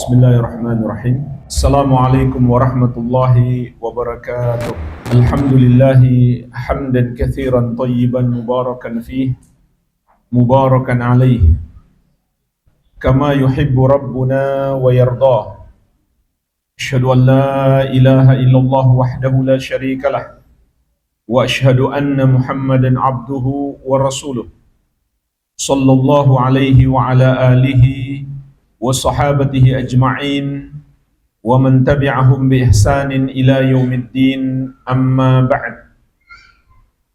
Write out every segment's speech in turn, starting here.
Bismillahirrahmanirrahim. Assalamualaikum warahmatullahi wabarakatuh. Alhamdulillahi hamdan katsiran tayyiban mubarakan fih, mubarakan alaih, kama yuhibbu rabbuna wa yardah. Asyhadu an la ilaha illallah wahdahu la syarika lah, wa asyhadu anna Muhammadan abduhu wa rasuluh. Sallallahu alaihi wa ala alihi wa sahabatihi ajma'in wa man tabi'ahum bi ihsanin ila yaumiddin, amma ba'd.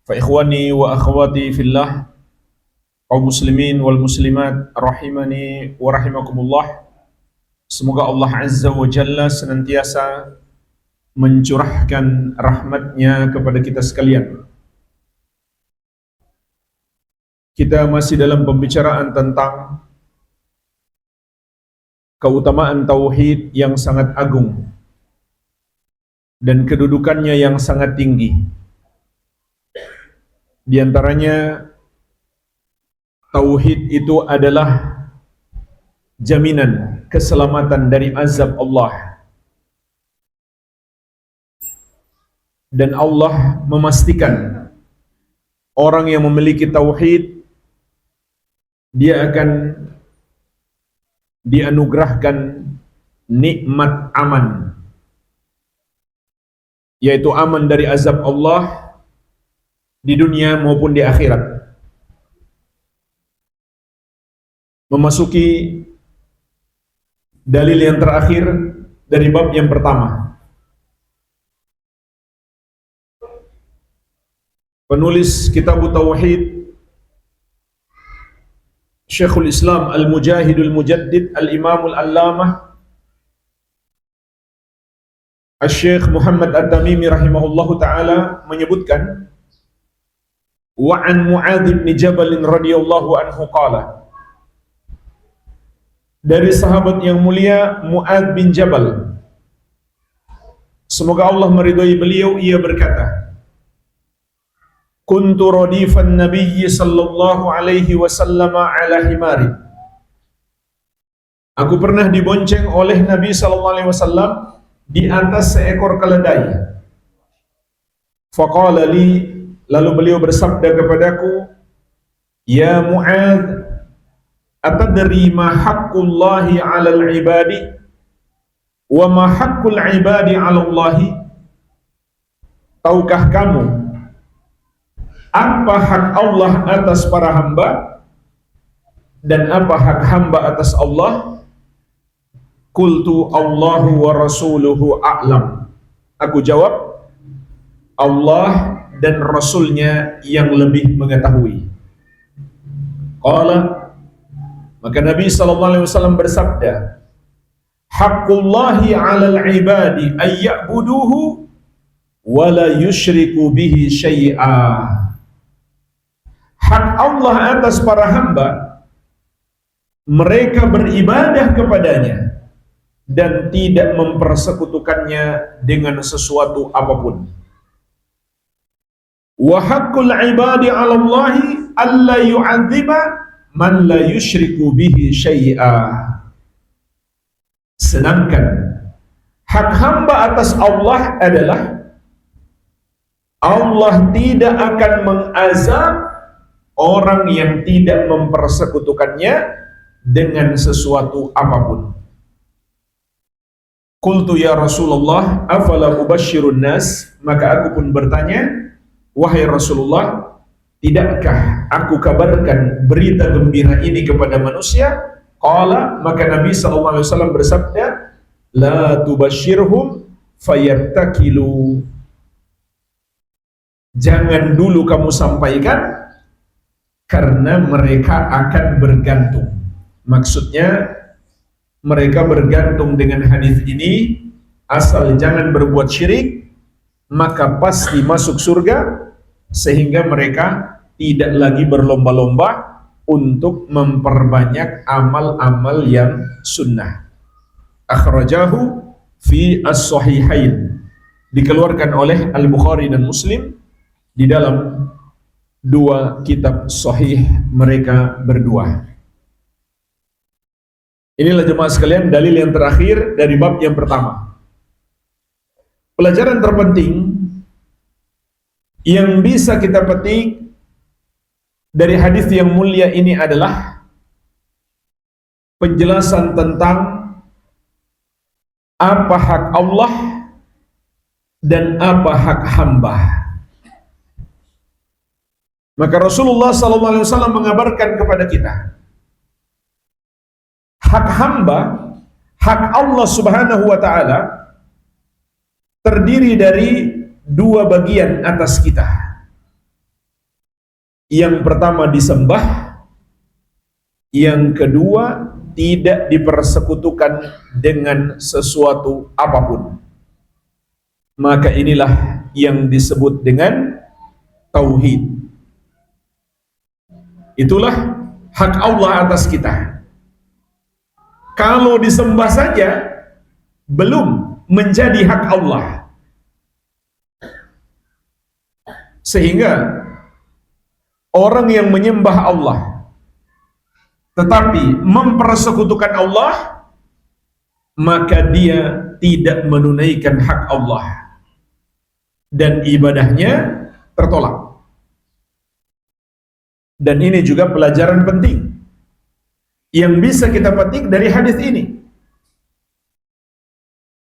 Fa ikhwani wa akhwati fillah, kaum muslimin wal muslimat rahimani wa rahimakumullah. Semoga Allah Azza wa Jalla senantiasa mencurahkan rahmatnya kepada kita sekalian. Kita masih dalam pembicaraan tentang keutamaan tauhid yang sangat agung dan kedudukannya yang sangat tinggi. Di antaranya, tauhid itu adalah jaminan keselamatan dari azab Allah. Dan Allah memastikan orang yang memiliki tauhid, dia akan dianugerahkan nikmat aman, yaitu aman dari azab Allah di dunia maupun di akhirat. Memasuki dalil yang terakhir dari bab yang pertama. Penulis kitab Tauhid, Syekhul Islam Al-Mujahidul Mujaddid Al-Imamul Allamah Al-Syekh Muhammad At-Tamimi rahimahullahu ta'ala menyebutkan, wa an Mu'adz bin Jabal radhiyallahu anhu qala, dari sahabat yang mulia Mu'adz bin Jabal, semoga Allah meridhai beliau, ia berkata, kuntu radifan nabiyyi sallallahu alaihi wasallam ala himari. Aku pernah dibonceng oleh Nabi sallallahu alaihi wasallam di atas seekor keledai. Faqala li, lalu beliau bersabda kepadaku, ya Mu'adz, atadri ma haqqullahi 'alal ibadi wa ma haqqul ibadi 'ala Allahi? Tahukah kamu apa hak Allah atas para hamba dan apa hak hamba atas Allah? Qultu Allahu wa rasuluhu a'lam. Aku jawab, Allah dan Rasulnya yang lebih mengetahui. Qala, maka Nabi SAW bersabda, haqqullahi 'alal ibadi ayya'buduhu wa la yusyriku bihi syai'a. Hak Allah atas para hamba, mereka beribadah kepadanya dan tidak mempersekutukannya dengan sesuatu apapun. Wa haqqul ibadi 'ala Allahi alla yu'adziba man la yusyriku bihi syai'a. Sedangkan hak hamba atas Allah adalah Allah tidak akan mengazab orang yang tidak mempersekutukannya dengan sesuatu apapun. Qultu ya Rasulullah, afala ubashshirun nas? Maka aku pun bertanya, wahai Rasulullah, tidakkah aku kabarkan berita gembira ini kepada manusia? Qala, maka Nabi SAW bersabda, la tubashshirhum fayattakilu. Jangan dulu kamu sampaikan, karena mereka akan bergantung. Maksudnya, mereka bergantung dengan hadis ini, asal jangan berbuat syirik, maka pasti masuk surga, sehingga mereka tidak lagi berlomba-lomba untuk memperbanyak amal-amal yang sunnah. Akhrajahu fi as-sahihain, dikeluarkan oleh Al-Bukhari dan Muslim di dalam dua kitab sahih mereka berdua. Inilah jemaah sekalian dalil yang terakhir dari bab yang pertama. Pelajaran terpenting yang bisa kita petik dari hadis yang mulia ini adalah penjelasan tentang apa hak Allah dan apa hak hamba. Maka Rasulullah SAW mengabarkan kepada kita, hak hamba, hak Allah Subhanahu wa Ta'ala terdiri dari dua bagian atas kita. Yang pertama disembah, yang kedua tidak dipersekutukan dengan sesuatu apapun. Maka inilah yang disebut dengan tauhid. Itulah hak Allah atas kita. Kalau disembah saja belum menjadi hak Allah. Sehingga orang yang menyembah Allah tetapi mempersekutukan Allah, maka dia tidak menunaikan hak Allah dan ibadahnya tertolak. Dan ini juga pelajaran penting yang bisa kita petik dari hadis ini.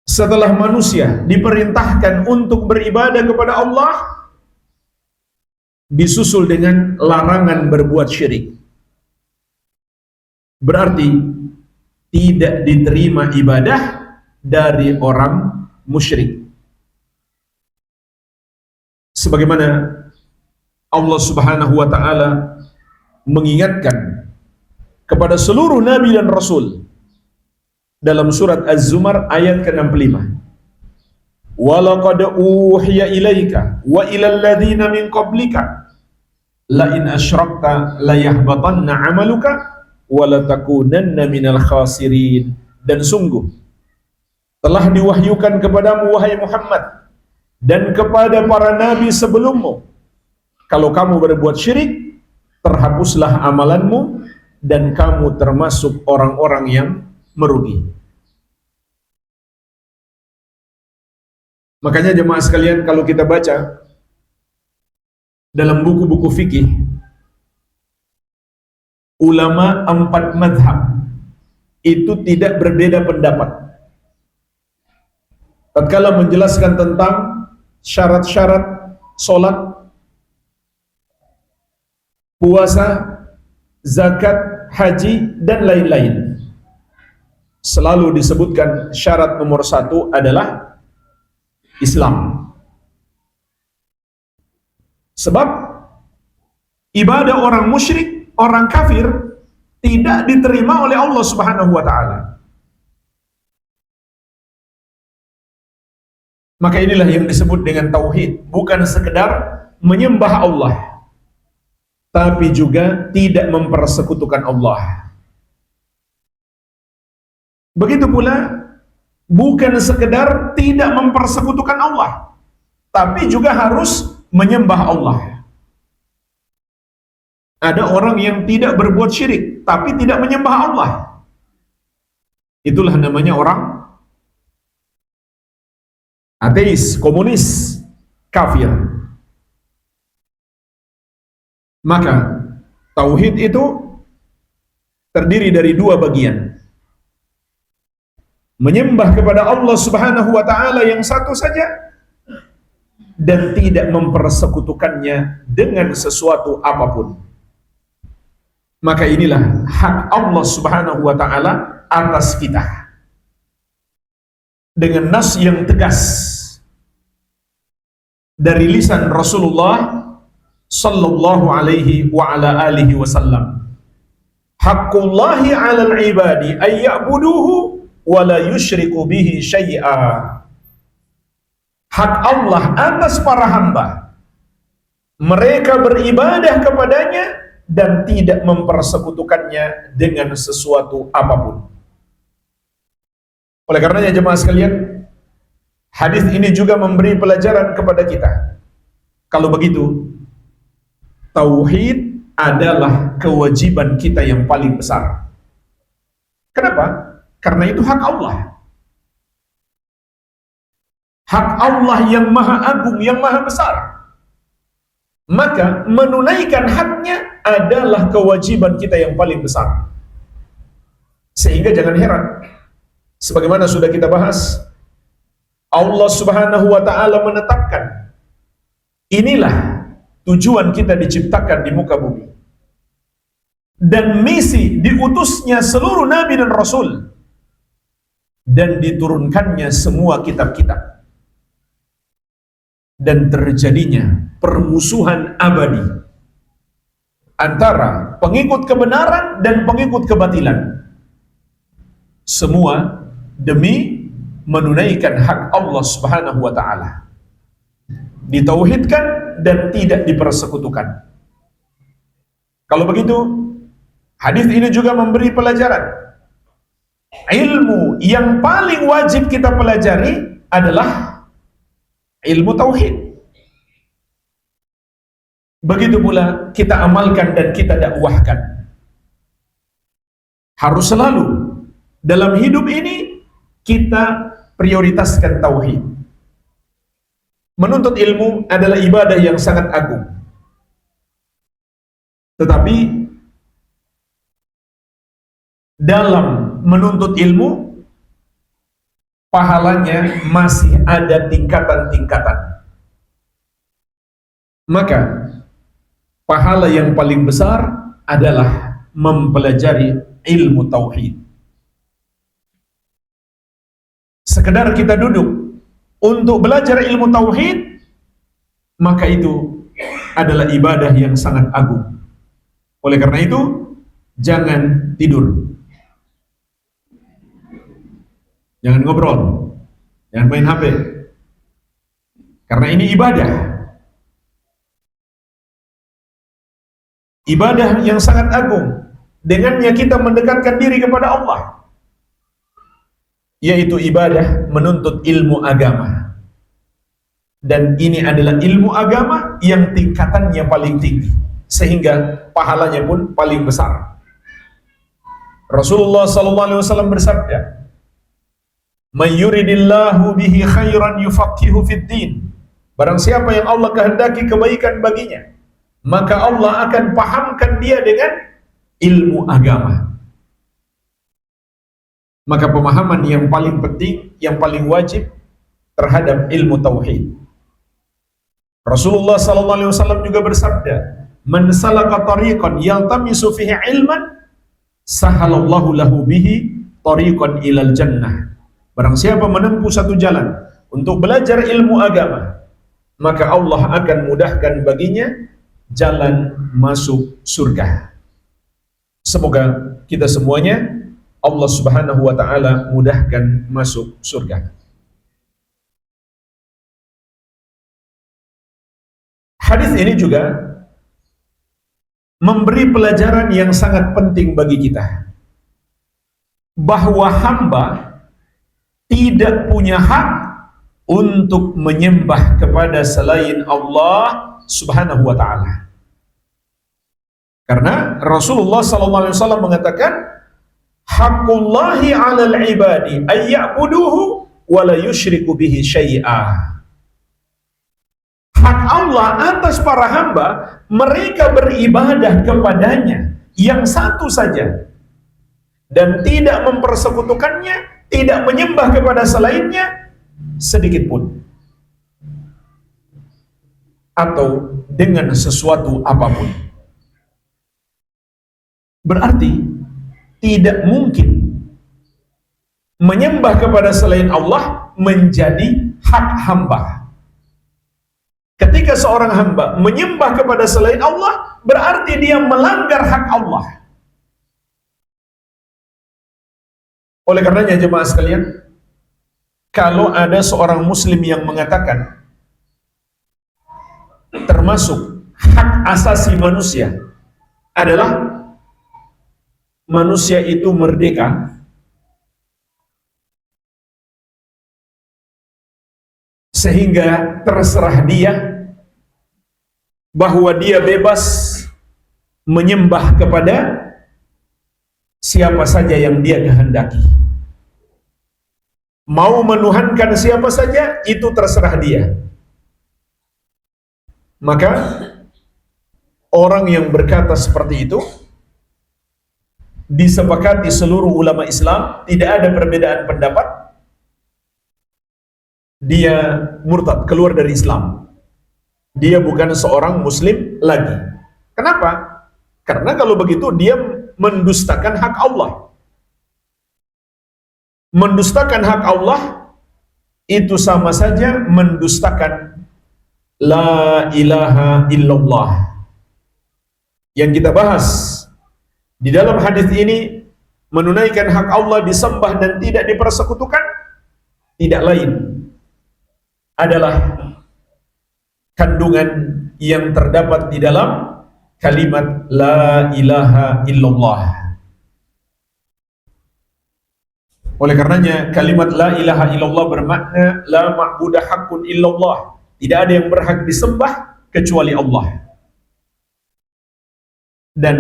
Setelah manusia diperintahkan untuk beribadah kepada Allah, disusul dengan larangan berbuat syirik. Berarti tidak diterima ibadah dari orang musyrik. Sebagaimana Allah Subhanahu wa Ta'ala mengingatkan kepada seluruh nabi dan rasul dalam surat Az-Zumar ayat ke-65. Walaqad uhiya ilaika wa ilal ladzina min qablika la in asyrakta la yahbatanna 'amaluka wa la takunanna minal khasirin. Dan sungguh telah diwahyukan kepadamu wahai Muhammad dan kepada para nabi sebelummu, kalau kamu berbuat syirik, terhapuslah amalanmu dan kamu termasuk orang-orang yang merugi. Makanya jemaah sekalian, kalau kita baca dalam buku-buku fikih, ulama 4 mazhab itu tidak berbeda pendapat tatkala menjelaskan tentang syarat-syarat sholat, puasa, zakat, haji, dan lain-lain. Selalu disebutkan syarat nomor 1 adalah Islam. Sebab ibadah orang musyrik, orang kafir tidak diterima oleh Allah Subhanahu wa Ta'ala. Maka inilah yang disebut dengan tauhid, bukan sekedar menyembah Allah, tapi juga tidak mempersekutukan Allah. Begitu pula bukan sekedar tidak mempersekutukan Allah, tapi juga harus menyembah Allah. Ada orang yang tidak berbuat syirik tapi tidak menyembah Allah. Itulah namanya orang ateis, komunis, kafir. Maka tauhid itu terdiri dari 2 bagian. Menyembah kepada Allah Subhanahu wa Ta'ala yang satu saja dan tidak mempersekutukannya dengan sesuatu apapun. Maka inilah hak Allah Subhanahu wa Ta'ala atas kita. Dengan nas yang tegas dari lisan Rasulullah sallallahu alaihi wa ala alihi wasallam. Haqqullahi 'alal ibadi ay ya'buduhu wa la yusyriku bihi syai'a. Hak Allah atas para hamba, mereka beribadah kepadanya dan tidak mempersekutukannya dengan sesuatu apapun. Oleh karenanya jemaah sekalian, hadis ini juga memberi pelajaran kepada kita. Kalau begitu, tauhid adalah kewajiban kita yang paling besar. Kenapa? Karena itu hak Allah. Hak Allah yang maha agung, yang maha besar. Maka menunaikan haknya adalah kewajiban kita yang paling besar. Sehingga jangan heran, sebagaimana sudah kita bahas, Allah Subhanahu wa ta'ala menetapkan, inilah tujuan kita diciptakan di muka bumi. Dan misi diutusnya seluruh nabi dan rasul, dan diturunkannya semua kitab-kitab. Dan terjadinya permusuhan abadi antara pengikut kebenaran dan pengikut kebatilan. Semua demi menunaikan hak Allah Subhanahu wa ta'ala, ditauhidkan dan tidak dipersekutukan. Kalau begitu, hadis ini juga memberi pelajaran. Ilmu yang paling wajib kita pelajari adalah ilmu tauhid. Begitu pula kita amalkan dan kita dakwahkan. Harus selalu dalam hidup ini kita prioritaskan tauhid. Menuntut ilmu adalah ibadah yang sangat agung. Tetapi dalam menuntut ilmu, pahalanya masih ada tingkatan-tingkatan. Maka pahala yang paling besar adalah mempelajari ilmu tauhid. Sekedar kita duduk untuk belajar ilmu tauhid, maka itu adalah ibadah yang sangat agung. Oleh karena itu, jangan tidur, jangan ngobrol, jangan main HP, karena ini ibadah. Ibadah yang sangat agung. Dengannya kita mendekatkan diri kepada Allah, yaitu ibadah menuntut ilmu agama. Dan ini adalah ilmu agama yang tingkatannya paling tinggi, sehingga pahalanya pun paling besar. Rasulullah SAW bersabda, "Man yuridillahu bihi khairan yufaqihu fid din." Barang siapa yang Allah kehendaki kebaikan baginya, maka Allah akan pahamkan dia dengan ilmu agama. Maka pemahaman yang paling penting, yang paling wajib terhadap ilmu tauhid. Rasulullah SAW juga bersabda, "Man salaka tariqan yaltamisu fihi ilman, sahalallahu lahu bihi tariqan ilal jannah." Barang siapa menempuh satu jalan untuk belajar ilmu agama, maka Allah akan mudahkan baginya jalan masuk surga. Semoga kita semuanya Allah Subhanahu wa ta'ala mudahkan masuk surga. Hadis ini juga memberi pelajaran yang sangat penting bagi kita, bahwa hamba tidak punya hak untuk menyembah kepada selain Allah Subhanahu wa ta'ala. Karena Rasulullah SAW mengatakan, "Haqqullahi 'alal ibadi ayya'buduhu wa la yusyriku bihi syai'a." Hak Allah atas para hamba, mereka beribadah kepadanya yang satu saja, dan tidak mempersekutukannya, tidak menyembah kepada selainnya sedikit pun, atau dengan sesuatu apapun. Berarti tidak mungkin menyembah kepada selain Allah menjadi hak hamba. Ketika seorang hamba menyembah kepada selain Allah, berarti dia melanggar hak Allah. Oleh karenanya jemaah sekalian, kalau ada seorang muslim yang mengatakan termasuk hak asasi manusia adalah manusia itu merdeka, sehingga terserah dia, bahwa dia bebas menyembah kepada siapa saja yang dia kehendaki. Mau menuhankan siapa saja, itu terserah dia. Maka orang yang berkata seperti itu disepakati seluruh ulama Islam, tidak ada perbedaan pendapat, dia murtad, keluar dari Islam. Dia bukan seorang muslim lagi. Kenapa? Karena kalau begitu dia mendustakan hak Allah. Mendustakan hak Allah itu sama saja mendustakan la ilaha illallah. Yang kita bahas di dalam hadis ini, menunaikan hak Allah disembah dan tidak dipersekutukan, tidak lain adalah kandungan yang terdapat di dalam kalimat la ilaha illallah. Oleh karenanya kalimat la ilaha illallah bermakna la ma'budu haqqun illallah. Tidak ada yang berhak disembah kecuali Allah. Dan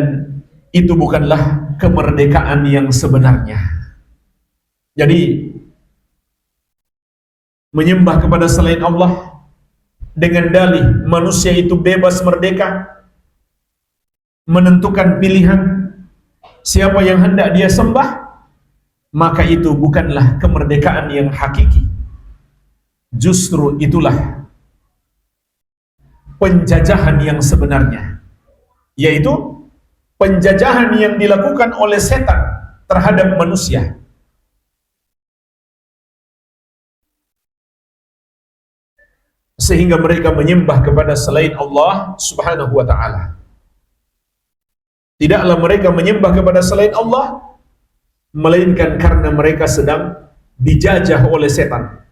itu bukanlah kemerdekaan yang sebenarnya. Jadi menyembah kepada selain Allah dengan dalih manusia itu bebas merdeka menentukan pilihan siapa yang hendak dia sembah, maka itu bukanlah kemerdekaan yang hakiki. Justru itulah penjajahan yang sebenarnya, yaitu penjajahan yang dilakukan oleh setan terhadap manusia. Sehingga mereka menyembah kepada selain Allah Subhanahu wa ta'ala. Tidaklah mereka menyembah kepada selain Allah melainkan karena mereka sedang dijajah oleh setan.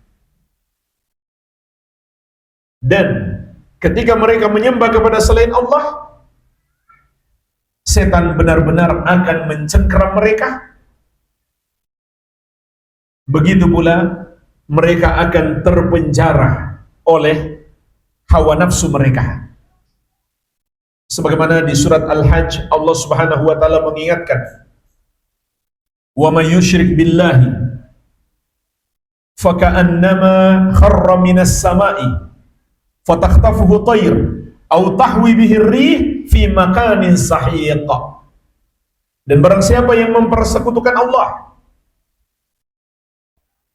Dan ketika mereka menyembah kepada selain Allah, setan benar-benar akan mencengkeram mereka. Begitu pula mereka akan terpenjara oleh hawa nafsu mereka. Sebagaimana di surat Al-Hajj Allah Subhanahu wa taala mengingatkan, "Wa may yusyrik billahi faka'annama kharra minas sama'i fatakhtafuhu tayr aw tahwi bihi ar-rih fi makanin sahiq." Dan barang siapa yang mempersekutukan Allah,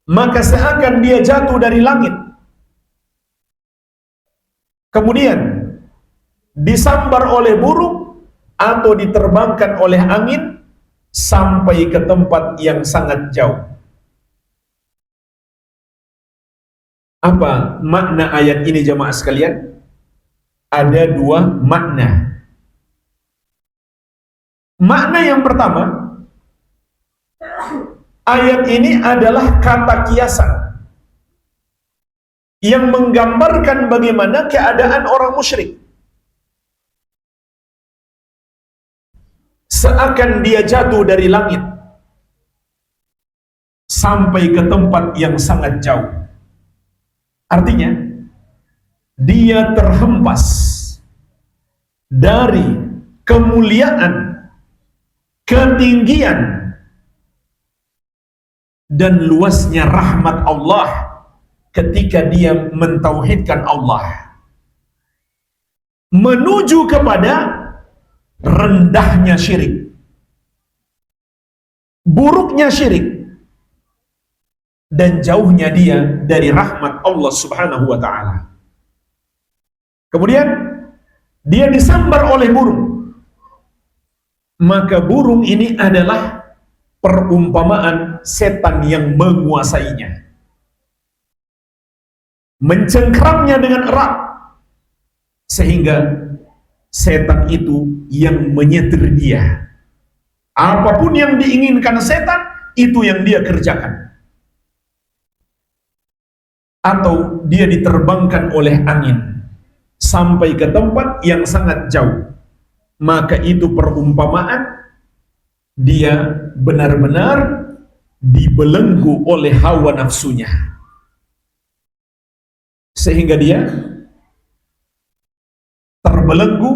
maka seakan dia jatuh dari langit, kemudian disambar oleh burung atau diterbangkan oleh angin sampai ke tempat yang sangat jauh. Apa makna ayat ini jamaah sekalian? Ada dua makna. Makna yang pertama, ayat ini adalah kata kiasan yang menggambarkan bagaimana keadaan orang musyrik. Seakan dia jatuh dari langit sampai ke tempat yang sangat jauh. Artinya, dia terhempas dari kemuliaan, ketinggian, dan luasnya rahmat Allah ketika dia mentauhidkan Allah, menuju kepada rendahnya syirik, buruknya syirik, dan jauhnya dia dari rahmat Allah Subhanahu wa ta'ala. Kemudian dia disambar oleh burung. Maka burung ini adalah perumpamaan setan yang menguasainya, mencengkramnya dengan erat, sehingga setan itu yang menyetir dia. Apapun yang diinginkan setan, itu yang dia kerjakan. Atau dia diterbangkan oleh angin sampai ke tempat yang sangat jauh. Maka itu perumpamaan dia benar-benar dibelenggu oleh hawa nafsunya, sehingga dia terbelenggu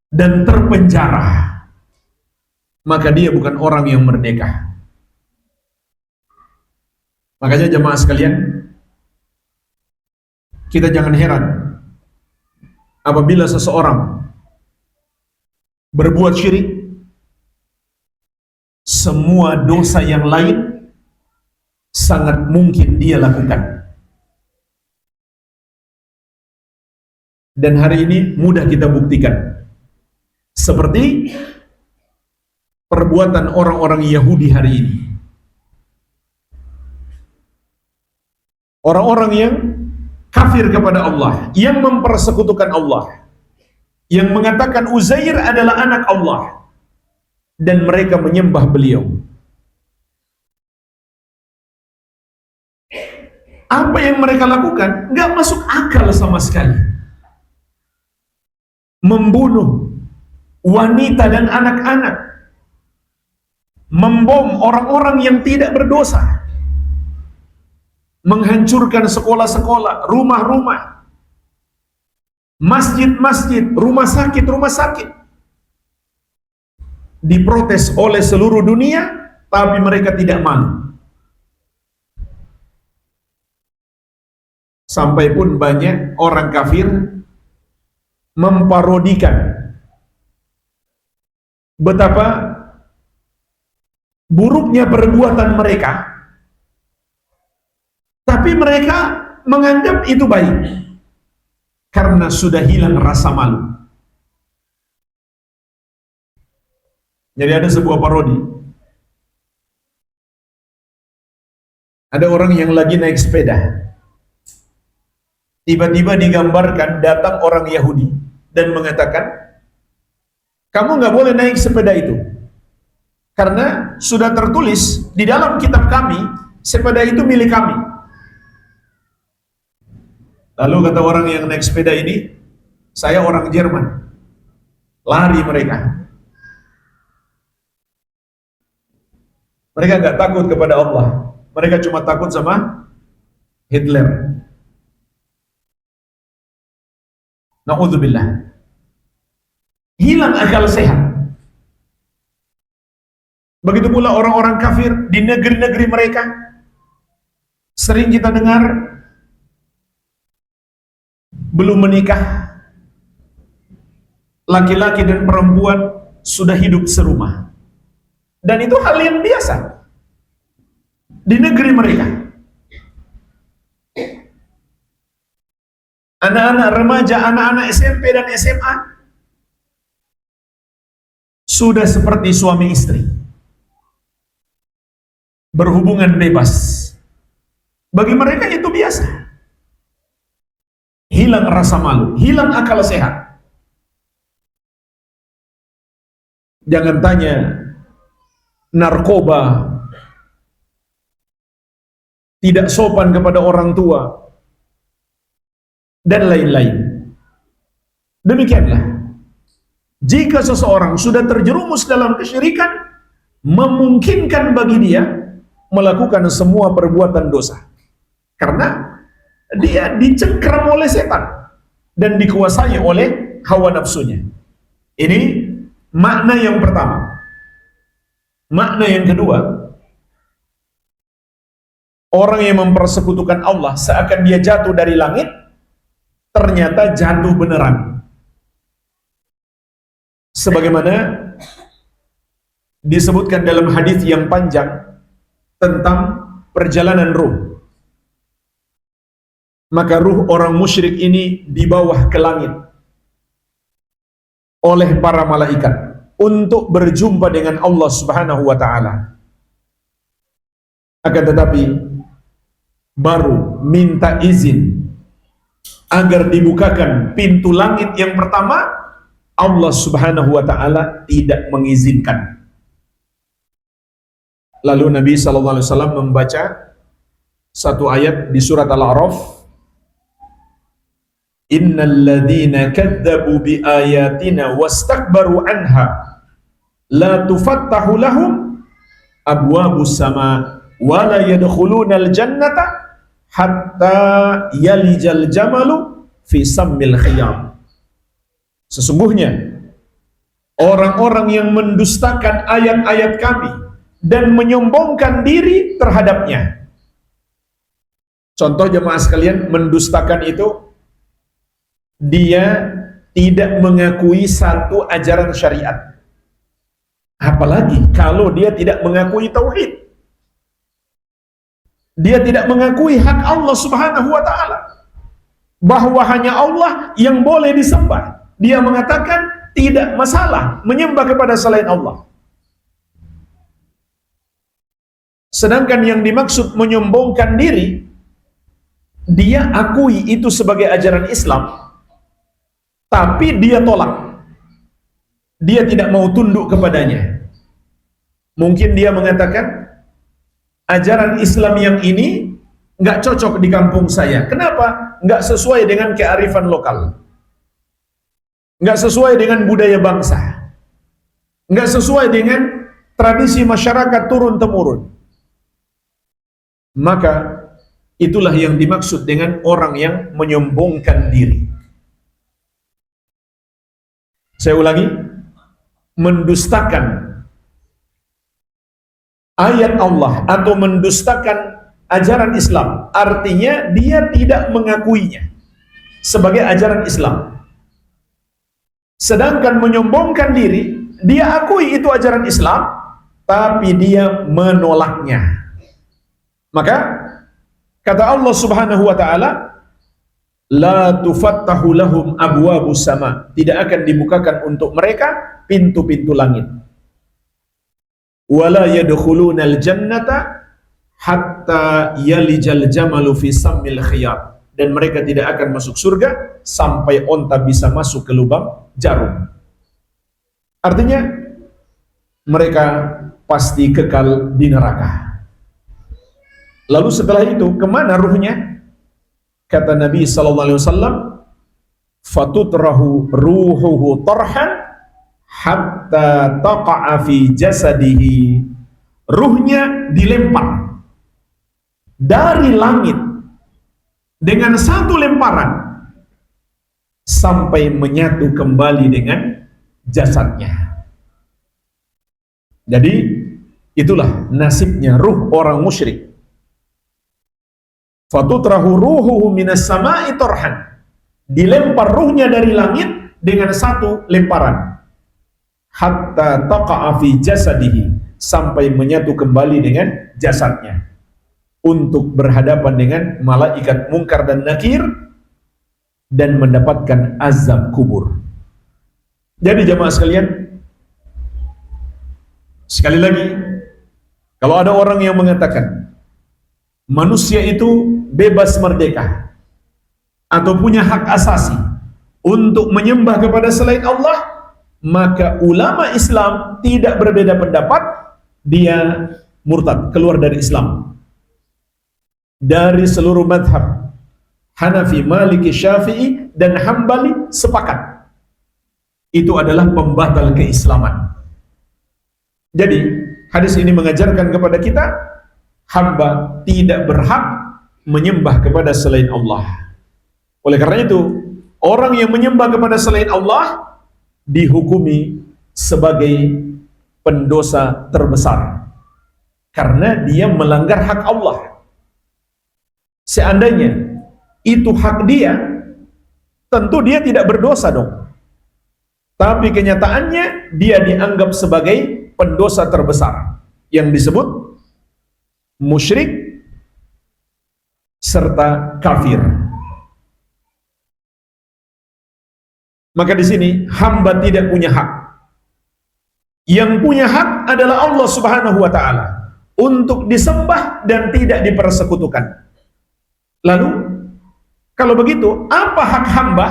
dan terpenjara. maka dia bukan orang yang merdeka. Makanya jemaah sekalian, kita jangan heran apabila seseorang berbuat syirik, semua dosa yang lain sangat mungkin dia lakukan. Dan hari ini mudah kita buktikan. Seperti perbuatan orang-orang Yahudi hari ini. Orang-orang yang kafir kepada Allah, yang mempersekutukan Allah, yang mengatakan Uzair adalah anak Allah, dan mereka menyembah beliau. Apa yang mereka lakukan nggak masuk akal sama sekali. Membunuh wanita dan anak-anak, membom orang-orang yang tidak berdosa, menghancurkan sekolah-sekolah, rumah-rumah, masjid-masjid, rumah sakit, diprotes oleh seluruh dunia, tapi mereka tidak malu. Sampai pun banyak orang kafir memparodikan betapa buruknya perbuatan mereka, tapi mereka menganggap itu baik karena sudah hilang rasa malu. Jadi ada sebuah parodi. Ada orang yang lagi naik sepeda. Tiba-tiba digambarkan datang orang Yahudi dan mengatakan, kamu nggak boleh naik sepeda itu, karena sudah tertulis di dalam kitab kami, sepeda itu milik kami. Lalu kata orang yang naik sepeda ini, saya orang Jerman. Lari mereka. Mereka nggak takut kepada Allah. Mereka cuma takut sama Hitler. Na'udzubillah. Hilang akal sehat. Begitu pula orang-orang kafir di negeri-negeri mereka. Sering kita dengar belum menikah, laki-laki dan perempuan sudah hidup serumah. Dan itu hal yang biasa di negeri mereka. Anak-anak remaja, anak-anak SMP dan SMA sudah seperti suami istri, berhubungan bebas. Bagi mereka itu biasa. Hilang rasa malu, hilang akal sehat. Jangan tanya narkoba, tidak sopan kepada orang tua, dan lain-lain. Demikianlah, jika seseorang sudah terjerumus dalam kesyirikan, memungkinkan bagi dia melakukan semua perbuatan dosa, karena dia dicengkram oleh setan dan dikuasai oleh hawa nafsunya. Ini makna yang pertama. Makna yang kedua, orang yang mempersekutukan Allah seakan dia jatuh dari langit, ternyata jatuh beneran. Sebagaimana disebutkan dalam hadis yang panjang tentang perjalanan ruh. Maka ruh orang musyrik ini dibawa ke langit oleh para malaikat untuk berjumpa dengan Allah Subhanahu wa taala. Akan tetapi baru minta izin agar dibukakan pintu langit yang pertama, Allah Subhanahu wa taala tidak mengizinkan. Lalu Nabi sallallahu alaihi wasallam membaca satu ayat di surat Al-A'raf, innal ladzina kadzdzabu biayatina wastakbaru anha la tufattahu lahum abwabus sama wa la yadkhulunal jannata hatta yalijal jamalu fi sammil khiyam. Sesungguhnya orang-orang yang mendustakan ayat-ayat kami dan menyombongkan diri terhadapnya. Contoh jemaah sekalian, mendustakan itu dia tidak mengakui satu ajaran syariat. Apalagi kalau dia tidak mengakui tauhid. Dia tidak mengakui hak Allah Subhanahu wa taala, bahwa hanya Allah yang boleh disembah. Dia mengatakan tidak masalah menyembah kepada selain Allah. Sedangkan yang dimaksud menyombongkan diri, dia akui itu sebagai ajaran Islam, tapi dia tolak. Dia tidak mau tunduk kepadanya. Mungkin dia mengatakan, ajaran Islam yang ini nggak cocok di kampung saya. Kenapa? Nggak sesuai dengan kearifan lokal. Nggak sesuai dengan budaya bangsa. Nggak sesuai dengan tradisi masyarakat turun-temurun. Maka itulah yang dimaksud dengan orang yang menyombongkan diri. Saya ulangi, mendustakan ayat Allah atau mendustakan ajaran Islam, artinya dia tidak mengakuinya sebagai ajaran Islam. Sedangkan menyombongkan diri, dia akui itu ajaran Islam, tapi dia menolaknya. Maka kata Allah Subhanahu wa taala, la tufattahu lahum abwabus sama, tidak akan dibukakan untuk mereka pintu-pintu langit. Wala yadkhulunal jannata hatta yalijal jamalu fi sammil khiyat, dan mereka tidak akan masuk surga sampai onta bisa masuk ke lubang jarum. Artinya mereka pasti kekal di neraka. Lalu setelah itu kemana ruhnya? Kata Nabi SAW, fatutrahu ruhuhu tarhan hatta taqa'a fi jasadihi. Ruhnya dilempar dari langit dengan satu lemparan sampai menyatu kembali dengan jasadnya. Jadi itulah nasibnya ruh orang musyrik. Fatutrahu ruhuhu minas sama'i tarhan, dilempar ruhnya dari langit dengan satu lemparan, hatta taqa'a fi jasadihi, sampai menyatu kembali dengan jasadnya, untuk berhadapan dengan malaikat Munkar dan Nakir dan mendapatkan azab kubur. Jadi jamaah sekalian, sekali lagi, kalau ada orang yang mengatakan manusia itu bebas merdeka atau punya hak asasi untuk menyembah kepada selain Allah, maka ulama Islam tidak berbeda pendapat, dia murtad, keluar dari Islam. Dari seluruh madhab, Hanafi, Maliki, Syafi'i, dan Hambali sepakat itu adalah pembatal keislaman. Jadi hadis ini mengajarkan kepada kita, hamba tidak berhak menyembah kepada selain Allah. Oleh karena itu, orang yang menyembah kepada selain Allah dihukumi sebagai pendosa terbesar, karena dia melanggar hak Allah. Seandainya itu hak dia, tentu dia tidak berdosa dong. Tapi kenyataannya dia dianggap sebagai pendosa terbesar yang disebut musyrik serta kafir. Maka di sini hamba tidak punya hak. Yang punya hak adalah Allah Subhanahu wa taala untuk disembah dan tidak dipersekutukan. Lalu kalau begitu, apa hak hamba?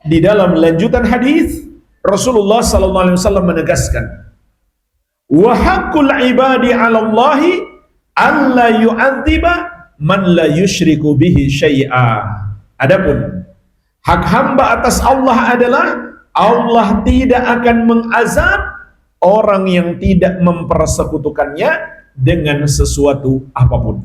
Di dalam lanjutan hadis Rasulullah sallallahu alaihi wasallam menegaskan, wa haqqul ibadi 'ala Allahi alla yu'adziba man la yusyriku bihi syai'a. Adapun hak hamba atas Allah adalah Allah tidak akan mengazab orang yang tidak mempersekutukannya dengan sesuatu apapun.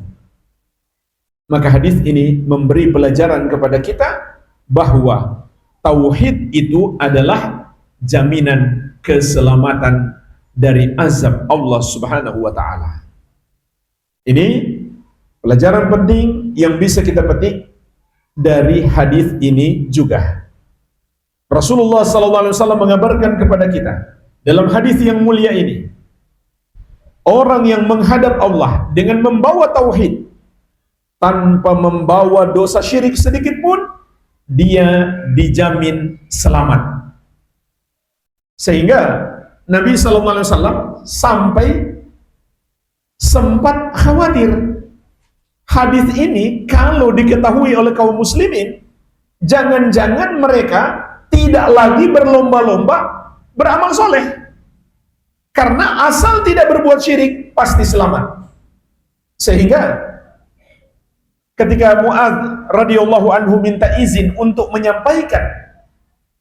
Maka hadis ini memberi pelajaran kepada kita bahwa tauhid itu adalah jaminan keselamatan dari azab Allah Subhanahu wa taala. Ini pelajaran penting yang bisa kita petik dari hadis ini juga. Rasulullah sallallahu alaihi wasallam mengabarkan kepada kita dalam hadis yang mulia ini, orang yang menghadap Allah dengan membawa tauhid tanpa membawa dosa syirik sedikit pun, dia dijamin selamat. Sehingga Nabi sallallahu alaihi wasallam sampai sempat khawatir, hadis ini kalau diketahui oleh kaum muslimin, jangan-jangan mereka tidak lagi berlomba-lomba beramal soleh, karena asal tidak berbuat syirik pasti selamat. Sehingga ketika Mu'adz radhiyallahu anhu minta izin untuk menyampaikan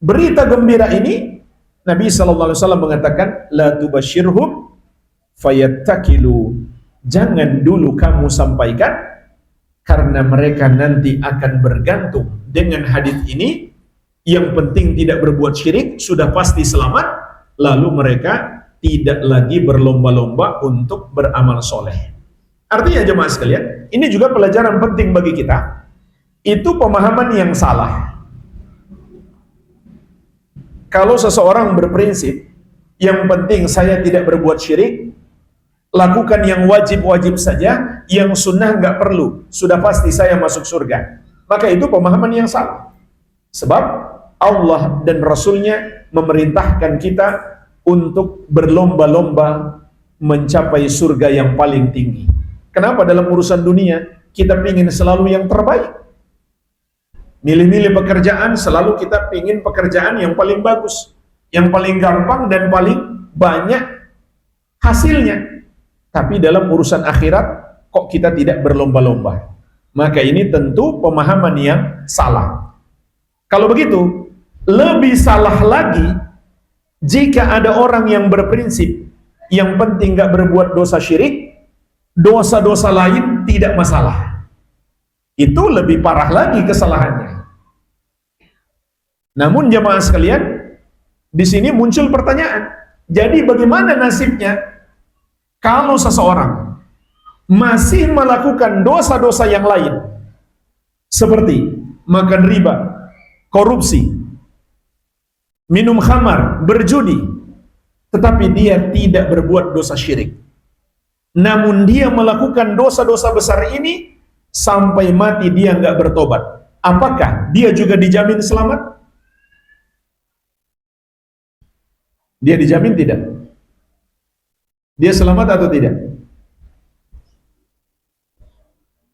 berita gembira ini, Nabi sallallahu alaihi wasallam mengatakan, la tubasyirhum fayattakilu, jangan dulu kamu sampaikan karena mereka nanti akan bergantung dengan hadis ini. Yang penting tidak berbuat syirik, sudah pasti selamat, lalu mereka tidak lagi berlomba-lomba untuk beramal soleh. Artinya jemaah sekalian, ini juga pelajaran penting bagi kita. Itu pemahaman yang salah. Kalau seseorang berprinsip, yang penting saya tidak berbuat syirik, lakukan yang wajib-wajib saja, yang sunnah nggak perlu, sudah pasti saya masuk surga, maka itu pemahaman yang salah. Sebab Allah dan Rasulnya memerintahkan kita untuk berlomba-lomba mencapai surga yang paling tinggi. Kenapa dalam urusan dunia kita ingin selalu yang terbaik? Milih-milih pekerjaan, selalu kita ingin pekerjaan yang paling bagus, yang paling gampang dan paling banyak hasilnya. Tapi dalam urusan akhirat kok kita tidak berlomba-lomba? Maka ini tentu pemahaman yang salah. Kalau begitu, lebih salah lagi jika ada orang yang berprinsip yang penting gak berbuat dosa syirik, dosa-dosa lain tidak masalah. Itu lebih parah lagi kesalahannya. Namun jemaah sekalian, di sini muncul pertanyaan. Jadi bagaimana nasibnya kalau seseorang masih melakukan dosa-dosa yang lain seperti makan riba, korupsi, minum khamar, berjudi, tetapi dia tidak berbuat dosa syirik. Namun dia melakukan dosa-dosa besar ini sampai mati dia nggak bertobat. Apakah dia juga dijamin selamat? Dia dijamin tidak? Dia selamat atau tidak?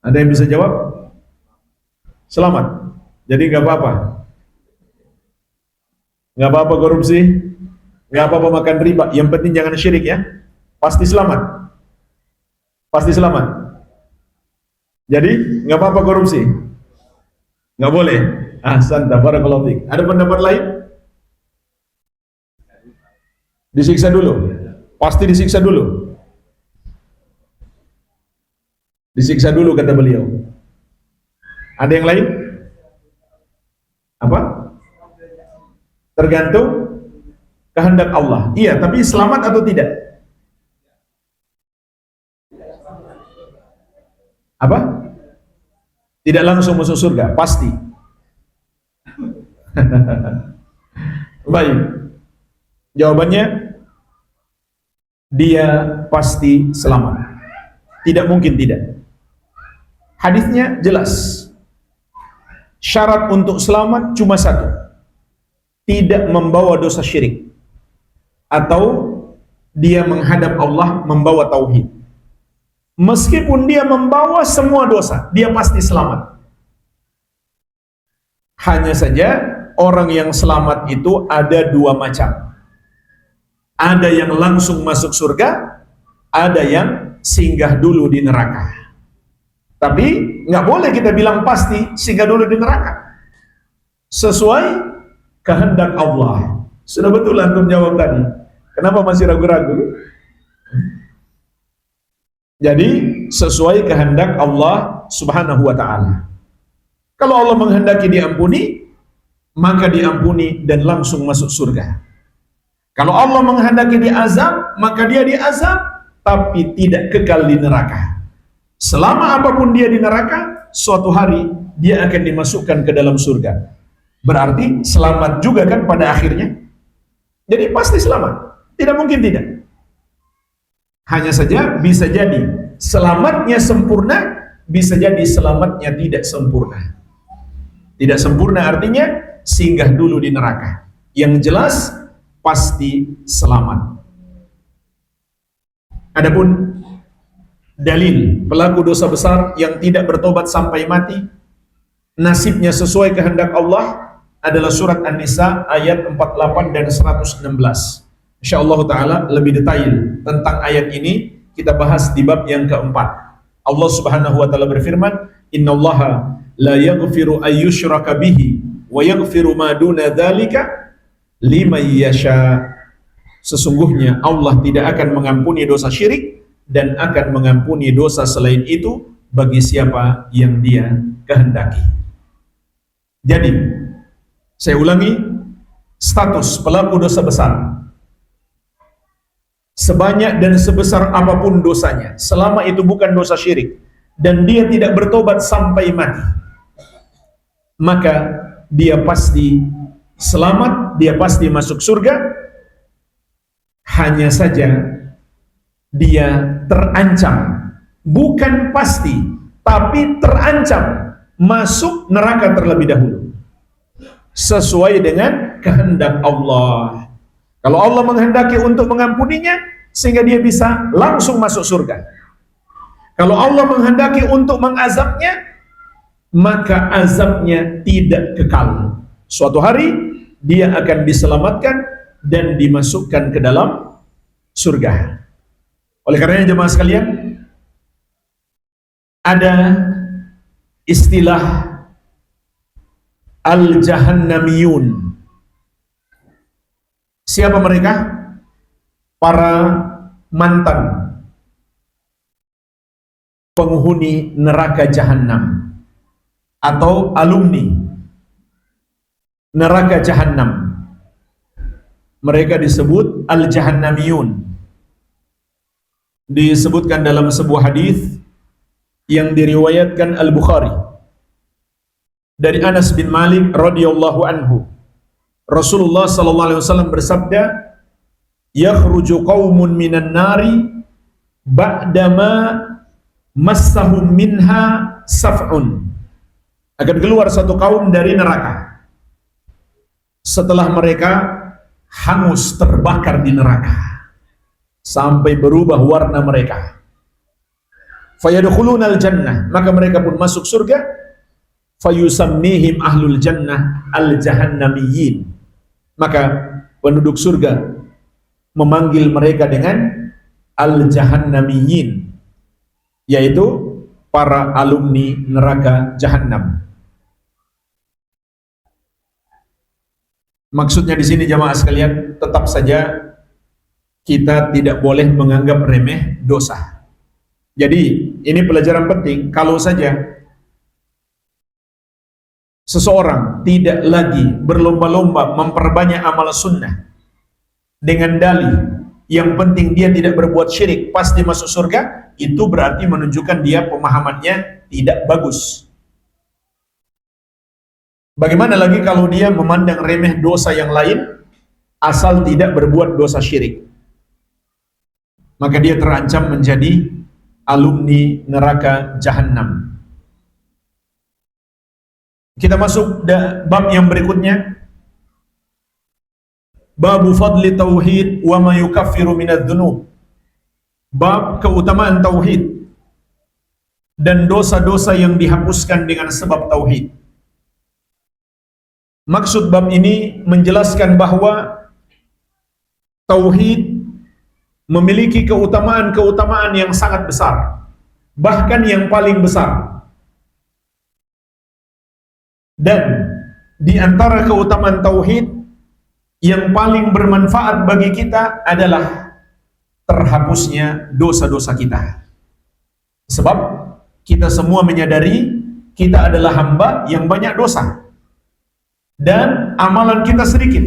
Ada yang bisa jawab? Selamat. Jadi nggak apa-apa. Nggak apa-apa korupsi, nggak apa-apa makan riba, yang penting jangan syirik ya. Pasti selamat. Pasti selamat. Jadi nggak apa-apa korupsi, nggak boleh. Ahsanta, barakallahu fiik. Ada pendapat lain? Disiksa dulu. Pasti disiksa dulu. Disiksa dulu kata beliau. Ada yang lain? Apa? Tergantung kehendak Allah. Iya, tapi selamat atau tidak? Apa? Tidak langsung masuk surga, pasti. Baik. Jawabannya, dia pasti selamat. Tidak mungkin tidak. Hadisnya jelas. Syarat untuk selamat cuma satu. Tidak membawa dosa syirik, atau dia menghadap Allah membawa tauhid. Meskipun dia membawa semua dosa, dia pasti selamat. Hanya saja orang yang selamat itu ada dua macam. Ada yang langsung masuk surga, ada yang singgah dulu di neraka. Tapi nggak boleh kita bilang pasti singgah dulu di neraka. Sesuai kehendak Allah. Sudah betul antum jawab tadi. Kenapa masih ragu-ragu? Jadi sesuai kehendak Allah Subhanahu wa ta'ala. Kalau Allah menghendaki diampuni, maka diampuni dan langsung masuk surga. Kalau Allah menghendaki diazab, maka dia diazab, tapi tidak kekal di neraka. Selama apapun dia di neraka, suatu hari dia akan dimasukkan ke dalam surga. Berarti selamat juga kan pada akhirnya. Jadi pasti selamat, tidak mungkin tidak. Hanya saja bisa jadi selamatnya sempurna, bisa jadi selamatnya tidak sempurna. Tidak sempurna artinya singgah dulu di neraka. Yang jelas pasti selamat. Adapun dalil pelaku dosa besar yang tidak bertobat sampai mati, nasibnya sesuai kehendak Allah adalah surat An-Nisa ayat 48 dan 116. Insyaallah ta'ala lebih detail tentang ayat ini kita bahas di bab yang keempat. Allah subhanahu wa ta'ala berfirman, innallaha la yaghfiru ayyushraka bihi wa yaghfiru ma duna dzalika liman yasha. Sesungguhnya Allah tidak akan mengampuni dosa syirik dan akan mengampuni dosa selain itu bagi siapa yang dia kehendaki. Jadi, saya ulangi, status pelaku dosa besar, sebanyak dan sebesar apapun dosanya, selama itu bukan dosa syirik dan dia tidak bertobat sampai mati, maka dia pasti selamat, dia pasti masuk surga. Hanya saja dia terancam, bukan pasti, tapi terancam masuk neraka terlebih dahulu sesuai dengan kehendak Allah. Kalau Allah menghendaki untuk mengampuninya sehingga dia bisa langsung masuk surga. Kalau Allah menghendaki untuk mengazabnya, maka azabnya tidak kekal. Suatu hari dia akan diselamatkan dan dimasukkan ke dalam surga. Oleh karenanya jemaah sekalian, ada istilah al-jahannamiyun. Siapa mereka? Para mantan penghuni neraka jahanam atau alumni neraka jahanam. Mereka disebut al-jahannamiyun. Disebutkan dalam sebuah hadis yang diriwayatkan Al-Bukhari dari Anas bin Malik radhiyallahu anhu. Rasulullah sallallahu alaihi wasallam bersabda, "Yakhruju qaumun minan nari ba'dama massahum minha saf'un." Akan keluar satu kaum dari neraka setelah mereka hangus terbakar di neraka sampai berubah warna mereka. Fayadkhulunal jannah, maka mereka pun masuk surga. Fayusammihim ahlul jannah al-jahannamiyyin, maka penduduk surga memanggil mereka dengan al-jahannamiyyin, yaitu para alumni neraka jahanam. Maksudnya di sini jamaah sekalian, tetap saja kita tidak boleh menganggap remeh dosa. Jadi ini pelajaran penting. Kalau saja seseorang tidak lagi berlomba-lomba memperbanyak amal sunnah dengan dalih yang penting dia tidak berbuat syirik pasti masuk surga, itu berarti menunjukkan dia pemahamannya tidak bagus. Bagaimana lagi kalau dia memandang remeh dosa yang lain asal tidak berbuat dosa syirik? Maka dia terancam menjadi alumni neraka jahanam. Kita masuk bab yang berikutnya. Babu fadli tauhid wa ma yukaffiru minadz-dzunub. Bab keutamaan tauhid dan dosa-dosa yang dihapuskan dengan sebab tauhid. Maksud bab ini menjelaskan bahwa tauhid memiliki keutamaan-keutamaan yang sangat besar, bahkan yang paling besar. Dan di antara keutamaan tauhid yang paling bermanfaat bagi kita adalah terhapusnya dosa-dosa kita. Sebab kita semua menyadari kita adalah hamba yang banyak dosa dan amalan kita sedikit.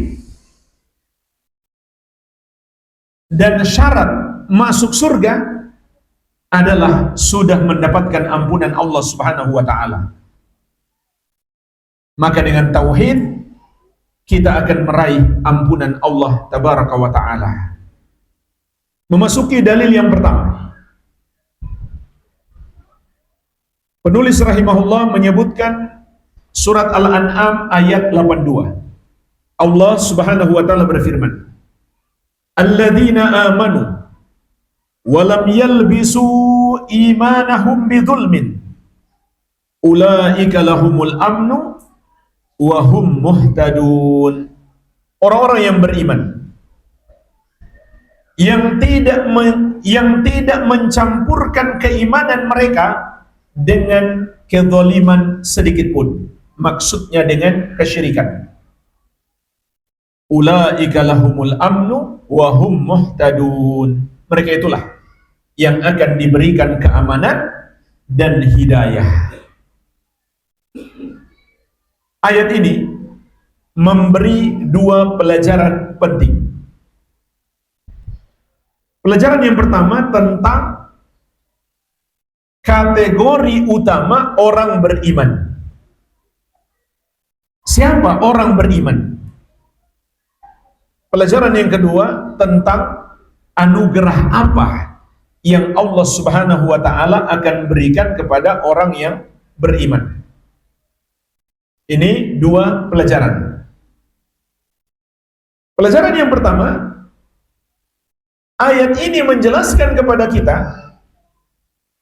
dan syarat masuk surga adalah sudah mendapatkan ampunan Allah Subhanahu wa taala. Maka dengan tauhid kita akan meraih ampunan Allah tabaraka wa taala. Memasuki dalil yang pertama. Penulis rahimahullah menyebutkan surat Al-An'am ayat 82. Allah Subhanahu wa taala berfirman, "Alladzina amanu wa lam yalbisu imanahum bidzulmin ulaika lahumul amnu wa hum muhtadun." Orang-orang yang beriman yang tidak mencampurkan keimanan mereka dengan kezaliman sedikit pun. Maksudnya dengan kesyirikan. Ulaika lahumul amnu wa hum muhtadun. Mereka itulah yang akan diberikan keamanan dan hidayah. Ayat ini memberi dua pelajaran penting. Pelajaran yang pertama tentang kategori utama orang beriman. Siapa orang beriman? Pelajaran yang kedua tentang anugerah apa yang Allah Subhanahu wa taala akan berikan kepada orang yang beriman. Ini dua pelajaran. Pelajaran yang pertama, ayat ini menjelaskan kepada kita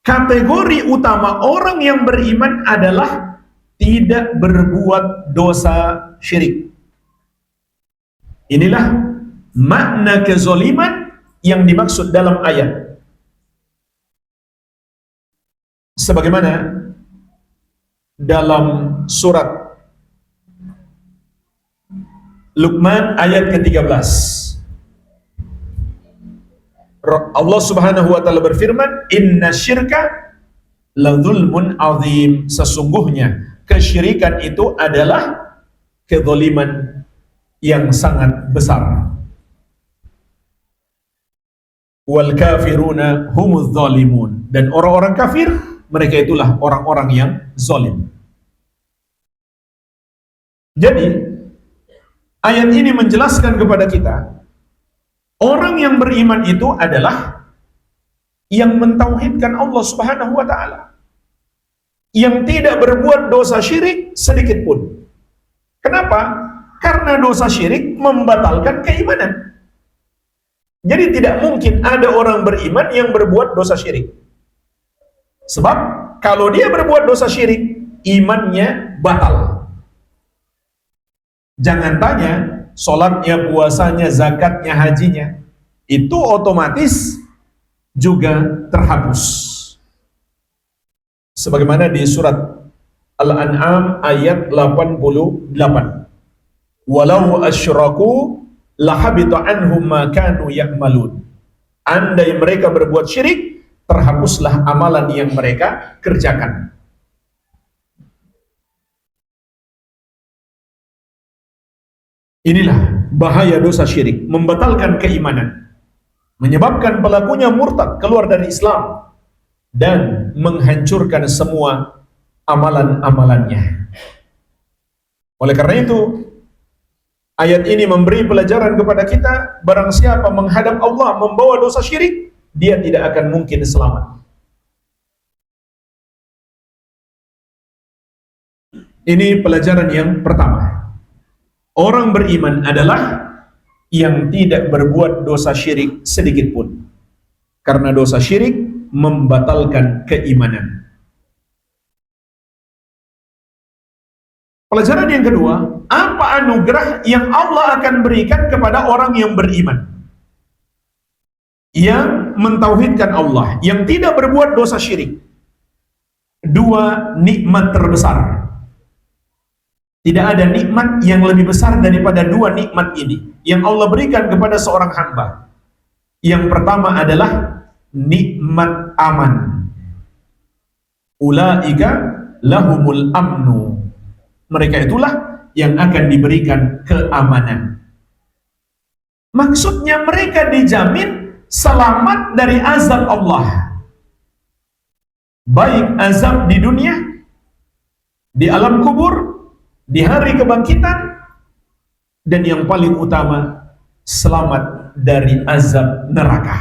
kategori utama orang yang beriman adalah tidak berbuat dosa syirik. Inilah makna kezaliman yang dimaksud dalam ayat. Sebagaimana dalam surat Luqman ayat ke-13. Allah Subhanahu wa taala berfirman, "Inna syirka la dzulmun azim." Sesungguhnya kesyirikan itu adalah kezaliman yang sangat besar. Wal kafiruna humuz zalimun. Dan orang-orang kafir, mereka itulah orang-orang yang zalim. Jadi, ayat ini menjelaskan kepada kita, orang yang beriman itu adalah yang mentauhidkan Allah Subhanahu wa taala, yang tidak berbuat dosa syirik sedikit pun. Kenapa? Karena dosa syirik membatalkan keimanan. Jadi tidak mungkin ada orang beriman yang berbuat dosa syirik. Sebab kalau dia berbuat dosa syirik, imannya batal. Jangan tanya sholatnya, puasanya, zakatnya, hajinya, itu otomatis juga terhapus. Sebagaimana di surat Al-An'am ayat 88. Walau asyraku lahabita anhum ma kanu ya'malun. Andai mereka berbuat syirik, terhapuslah amalan yang mereka kerjakan. Inilah bahaya dosa syirik, membatalkan keimanan, menyebabkan pelakunya murtad, keluar dari Islam, dan menghancurkan semua amalan-amalannya. Oleh karena itu, ayat ini memberi pelajaran kepada kita, barang siapa menghadap Allah membawa dosa syirik, dia tidak akan mungkin selamat. Ini pelajaran yang pertama. Orang beriman adalah yang tidak berbuat dosa syirik sedikit pun. Karena dosa syirik membatalkan keimanan. Pelajaran yang kedua, apa anugerah yang Allah akan berikan kepada orang yang beriman, yang mentauhidkan Allah, yang tidak berbuat dosa syirik? Dua nikmat terbesar. Tidak ada nikmat yang lebih besar daripada dua nikmat ini yang Allah berikan kepada seorang hamba. Yang pertama adalah nikmat aman. Ulaika lahumul amnu. Mereka itulah yang akan diberikan keamanan. Maksudnya mereka dijamin selamat dari azab Allah. Baik azab di dunia, di alam kubur, di hari kebangkitan, dan yang paling utama, selamat dari azab neraka.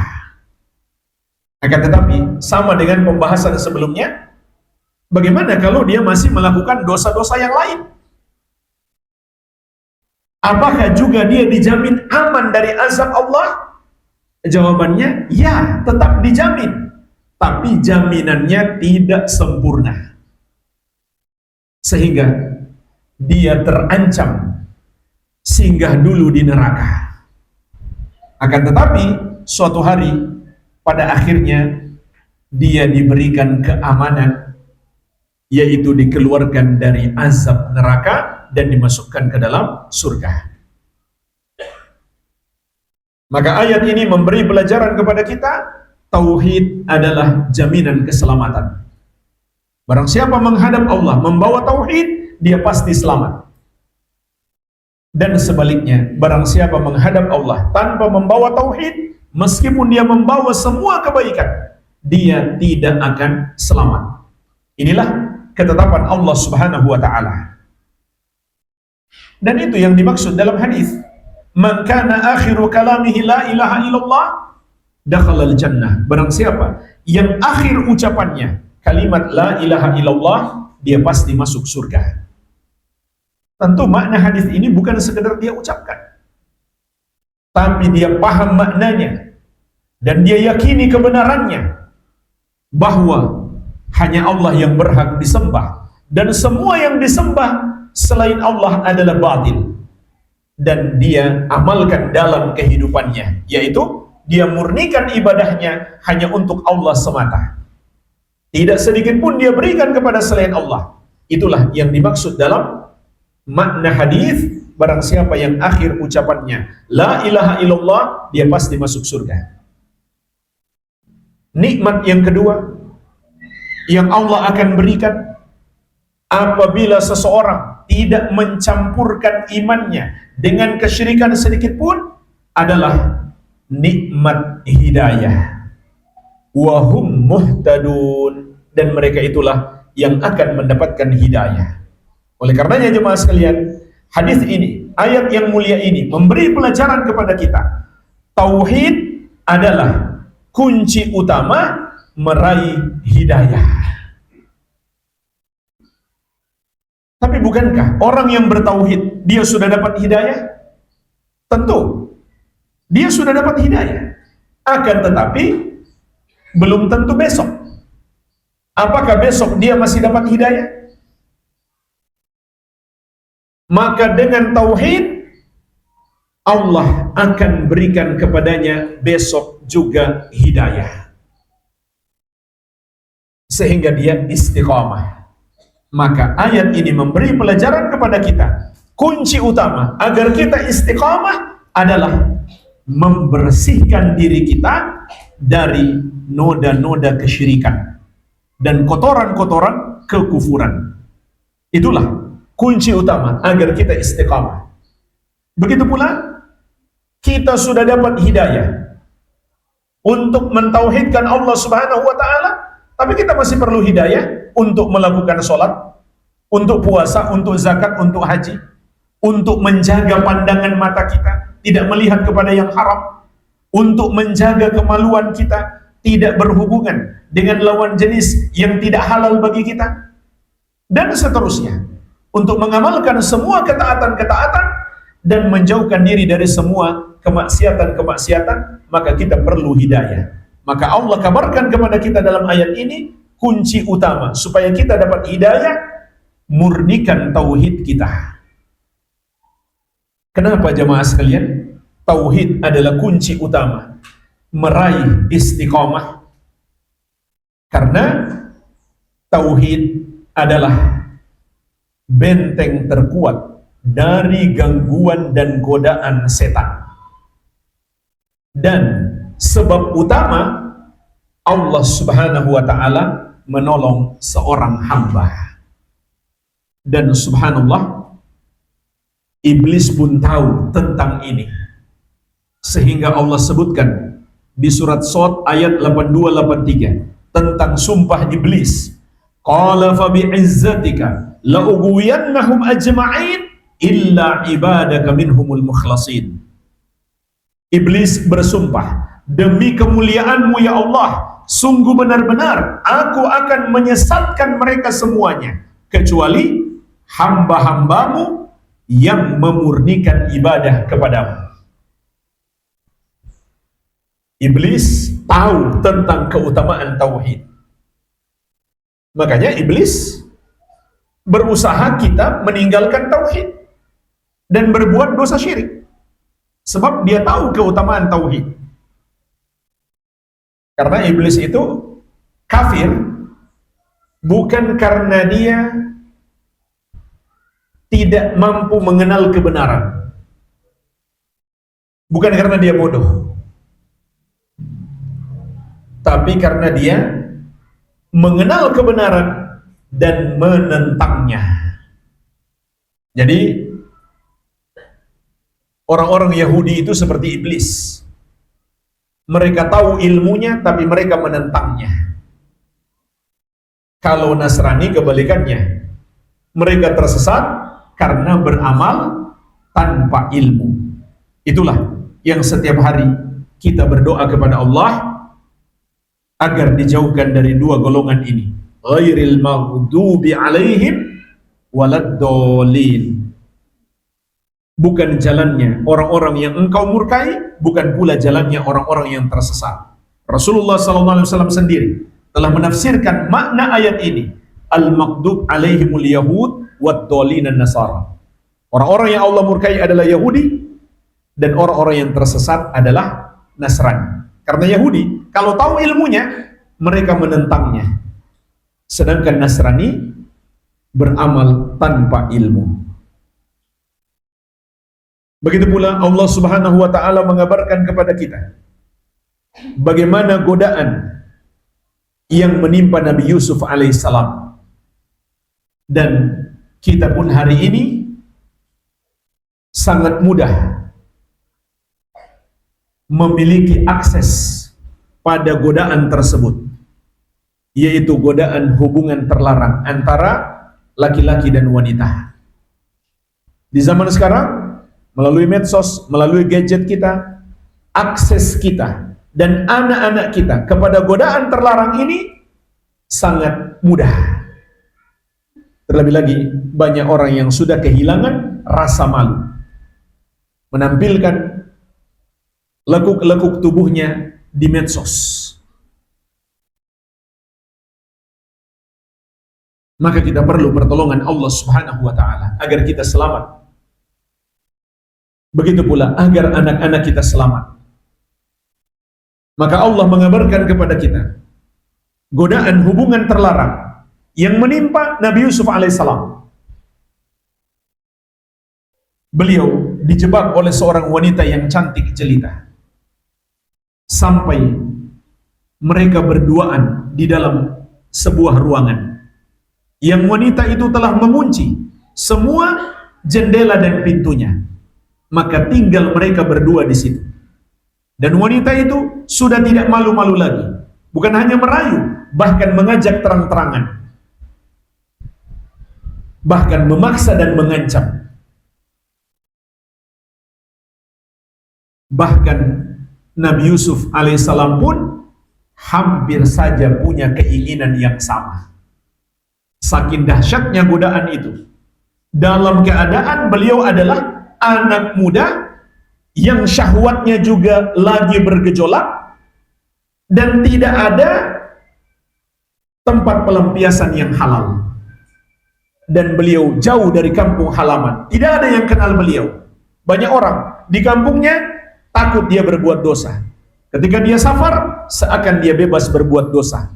Akan tetapi, sama dengan pembahasan sebelumnya, bagaimana kalau dia masih melakukan dosa-dosa yang lain? Apakah juga dia dijamin aman dari azab Allah? Jawabannya, ya, tetap dijamin. Tapi jaminannya tidak sempurna. Sehingga dia terancam singgah dulu di neraka. Akan tetapi, suatu hari, pada akhirnya, dia diberikan keamanan, yaitu dikeluarkan dari azab neraka dan dimasukkan ke dalam surga. Maka ayat ini memberi pelajaran kepada kita, tauhid adalah jaminan keselamatan. Barang siapa menghadap Allah membawa tauhid, dia pasti selamat. Dan sebaliknya, barang siapa menghadap Allah tanpa membawa tauhid, meskipun dia membawa semua kebaikan, dia tidak akan selamat. Inilah ketetapan Allah Subhanahu wa taala. Dan itu yang dimaksud dalam hadis, man kana akhiru kalamihi la ilaha illallah dakhalal jannah. Barang siapa yang akhir ucapannya kalimat la ilaha illallah, dia pasti masuk surga. Tentu makna hadis ini bukan sekedar dia ucapkan, tapi dia paham maknanya dan dia yakini kebenarannya bahwa hanya Allah yang berhak disembah dan semua yang disembah selain Allah adalah batil, dan dia amalkan dalam kehidupannya, yaitu dia murnikan ibadahnya hanya untuk Allah semata. Tidak sedikit pun dia berikan kepada selain Allah. Itulah yang dimaksud dalam makna hadis, barang siapa yang akhir ucapannya la ilaha illallah, dia pasti masuk surga. Nikmat yang kedua yang Allah akan berikan apabila seseorang tidak mencampurkan imannya dengan kesyirikan sedikit pun adalah nikmat hidayah. Wa hum muhtadun, dan mereka itulah yang akan mendapatkan hidayah. Oleh karenanya jemaah sekalian, hadis ini, ayat yang mulia ini memberi pelajaran kepada kita. Tauhid adalah kunci utama meraih hidayah. Tapi bukankah orang yang bertauhid dia sudah dapat hidayah? Tentu dia sudah dapat hidayah. Akan tetapi belum tentu besok. Apakah besok dia masih dapat hidayah? Maka dengan tauhid Allah akan berikan kepadanya besok juga hidayah, sehingga dia istiqamah. Maka ayat ini memberi pelajaran kepada kita, kunci utama agar kita istiqamah adalah membersihkan diri kita dari noda-noda kesyirikan dan kotoran-kotoran kekufuran. Itulah kunci utama agar kita istiqamah. Begitu pula kita sudah dapat hidayah untuk mentauhidkan Allah Subhanahu wa taala, tapi kita masih perlu hidayah untuk melakukan sholat, untuk puasa, untuk zakat, untuk haji, untuk menjaga pandangan mata kita tidak melihat kepada yang haram, untuk menjaga kemaluan kita tidak berhubungan dengan lawan jenis yang tidak halal bagi kita, dan seterusnya, untuk mengamalkan semua ketaatan-ketaatan dan menjauhkan diri dari semua kemaksiatan-kemaksiatan, maka kita perlu hidayah. Maka Allah kabarkan kepada kita dalam ayat ini, kunci utama supaya kita dapat hidayah, murnikan tauhid kita. Kenapa jemaah sekalian? Tauhid adalah kunci utama meraih istiqamah. Karena tauhid adalah benteng terkuat dari gangguan dan godaan setan. Dan sebab utama Allah Subhanahu wa taala menolong seorang hamba. Dan subhanallah, iblis pun tahu tentang ini. Sehingga Allah sebutkan di surat Shad ayat 82-83 tentang sumpah iblis. Qala fa bi'izzatika la ughwiyannahum ajma'in illa ibadaka minhumul mukhlasin. Iblis bersumpah, demi kemuliaanmu ya Allah, sungguh benar-benar aku akan menyesatkan mereka semuanya kecuali hamba-hambamu yang memurnikan ibadah kepadamu. Iblis tahu tentang keutamaan tauhid. Makanya iblis berusaha kita meninggalkan tauhid dan berbuat dosa syirik. Sebab dia tahu keutamaan tauhid. Karena iblis itu kafir bukan karena dia tidak mampu mengenal kebenaran. Bukan karena dia bodoh. Tapi karena dia mengenal kebenaran dan menentangnya. Jadi orang-orang Yahudi itu seperti iblis. Mereka tahu ilmunya tapi mereka menentangnya. Kalau Nasrani kebalikannya. Mereka tersesat karena beramal tanpa ilmu. Itulah yang setiap hari kita berdoa kepada Allah agar dijauhkan dari dua golongan ini. Ghairil maghdubi alaihim waladdallin. Bukan jalannya orang-orang yang engkau murkai, bukan pula jalannya orang-orang yang tersesat. Rasulullah SAW sendiri telah menafsirkan makna ayat ini. Al-maghdub alaihimul yahud waddallin an-nasara. Orang-orang yang Allah murkai adalah Yahudi dan orang-orang yang tersesat adalah Nasrani. Karena Yahudi kalau tahu ilmunya mereka menentangnya. Sedangkan Nasrani beramal tanpa ilmu. Begitu pula Allah Subhanahu wa taala mengabarkan kepada kita bagaimana godaan yang menimpa Nabi Yusuf alaihissalam. Dan kita pun hari ini sangat mudah memiliki akses pada godaan tersebut, yaitu godaan hubungan terlarang antara laki-laki dan wanita. Di zaman sekarang, melalui medsos, melalui gadget kita, akses kita dan anak-anak kita kepada godaan terlarang ini sangat mudah. Terlebih lagi, banyak orang yang sudah kehilangan rasa malu, menampilkan lekuk-lekuk tubuhnya di medsos. Maka kita perlu pertolongan Allah Subhanahu wa taala agar kita selamat. Begitu pula agar anak-anak kita selamat. Maka Allah mengabarkan kepada kita godaan hubungan terlarang yang menimpa Nabi Yusuf alaihissalam. Beliau dijebak oleh seorang wanita yang cantik jelita. Sampai mereka berduaan di dalam sebuah ruangan. Yang wanita itu telah mengunci semua jendela dan pintunya. Maka tinggal mereka berdua di situ. Dan wanita itu sudah tidak malu-malu lagi. Bukan hanya merayu, bahkan mengajak terang-terangan. Bahkan memaksa dan mengancam. Bahkan Nabi Yusuf alaihissalam pun hampir saja punya keinginan yang sama. Saking dahsyatnya godaan itu. Dalam keadaan beliau adalah anak muda yang syahwatnya juga lagi bergejolak dan tidak ada tempat pelampiasan yang halal. Dan beliau jauh dari kampung halaman. Tidak ada yang kenal beliau. Banyak orang di kampungnya takut dia berbuat dosa. Ketika dia safar, seakan dia bebas berbuat dosa.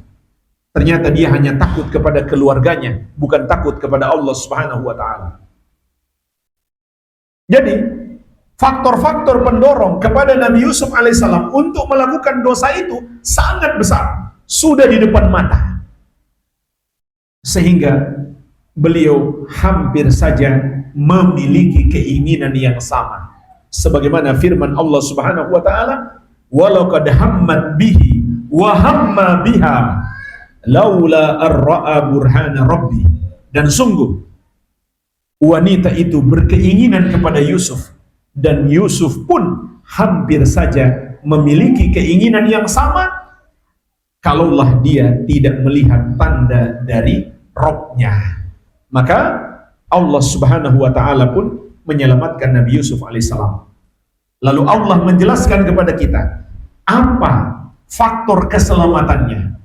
Ternyata dia hanya takut kepada keluarganya, bukan takut kepada Allah Subhanahu wa taala. Jadi, faktor-faktor pendorong kepada Nabi Yusuf alaihissalam untuk melakukan dosa itu sangat besar, sudah di depan mata. Sehingga beliau hampir saja memiliki keinginan yang sama. sebagaimana firman Allah Subhanahu wa taala, walau qad hammat bihi wa hamma biha laula ar-ra'a burhana rabbi. Dan sungguh wanita itu berkeinginan kepada Yusuf, dan Yusuf pun hampir saja memiliki keinginan yang sama kalaulah dia tidak melihat tanda dari Rabb-nya. Maka Allah Subhanahu wa taala pun menyelamatkan Nabi Yusuf alaihissalam. Lalu Allah menjelaskan kepada kita apa faktor keselamatannya.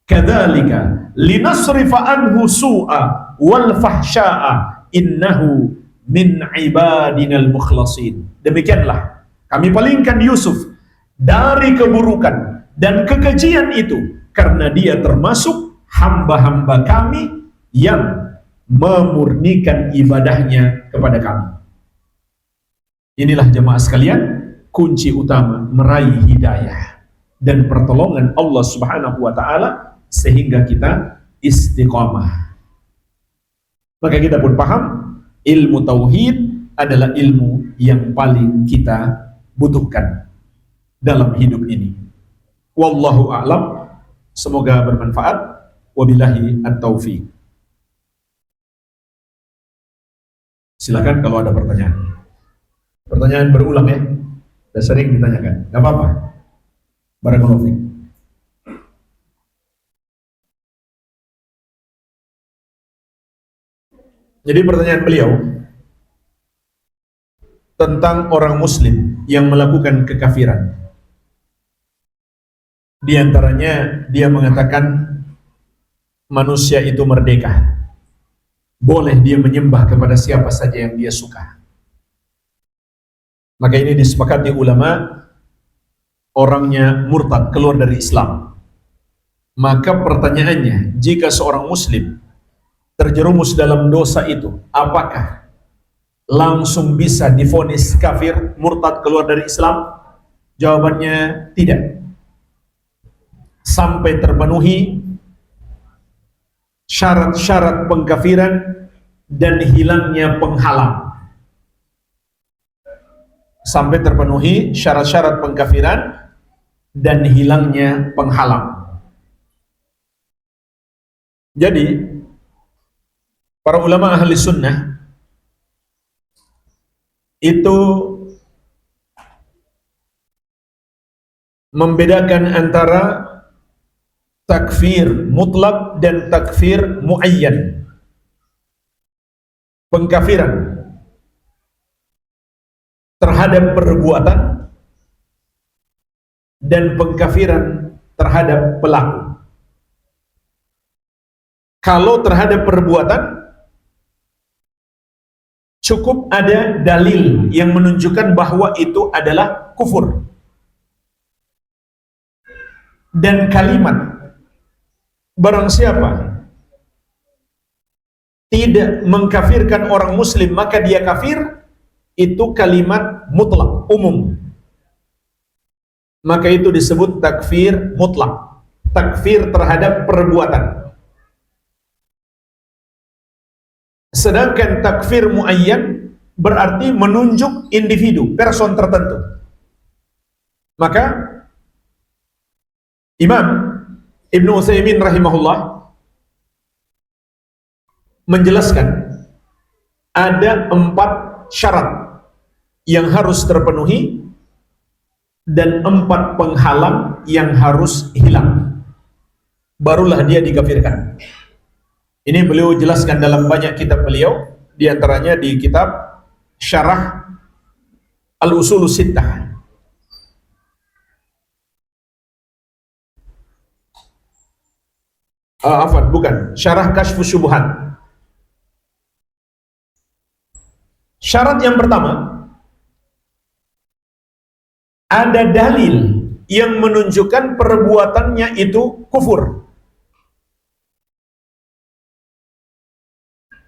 Kadzalika linasrifa anhu su'a wal fahsya'a innahu min ibadinal mukhlasin. Demikianlah kami palingkan Yusuf dari keburukan dan kekejian itu, karena dia termasuk hamba-hamba kami yang memurnikan ibadahnya kepada kami. Inilah jemaah sekalian kunci utama meraih hidayah dan pertolongan Allah Subhanahu wa taala sehingga kita istiqamah. Maka kita pun paham ilmu tauhid adalah ilmu yang paling kita butuhkan dalam hidup ini. Wallahu a'lam. Semoga bermanfaat. Wabillahi at-taufiq. Silakan kalau ada pertanyaan. Pertanyaan berulang ya. Sudah sering ditanyakan. Gak apa-apa. Barakallahu fiik. Jadi pertanyaan beliau tentang orang muslim yang melakukan kekafiran. Di antaranya dia mengatakan manusia itu merdeka. Boleh dia menyembah kepada siapa saja yang dia suka. Maka ini disepakati ulama, orangnya murtad, keluar dari Islam. Maka pertanyaannya, jika seorang muslim terjerumus dalam dosa itu, apakah langsung bisa divonis kafir, murtad, keluar dari Islam? Jawabannya tidak. Sampai terpenuhi syarat-syarat pengkafiran dan hilangnya penghalang. Sampai terpenuhi syarat-syarat pengkafiran dan hilangnya penghalang. Jadi para ulama ahli sunnah itu membedakan antara takfir mutlak dan takfir muayyan. Pengkafiran terhadap perbuatan dan pengkafiran terhadap pelaku. Kalau terhadap perbuatan, cukup ada dalil yang menunjukkan bahwa itu adalah kufur. Dan kalimat barang siapa tidak mengkafirkan orang muslim maka dia kafir, itu kalimat mutlak, umum. Maka itu disebut takfir mutlak, takfir terhadap perbuatan. Sedangkan takfir muayyan berarti menunjuk individu, person tertentu. Maka Imam Ibnu Utsaimin rahimahullah menjelaskan ada 4 syarat yang harus terpenuhi dan 4 penghalang yang harus hilang, barulah dia dikafirkan. Ini beliau jelaskan dalam banyak kitab beliau, di antaranya di kitab Syarah Al-Usulus Sittah. Syarah Kasyfus Syubhat. Syarat yang pertama, ada dalil yang menunjukkan perbuatannya itu kufur.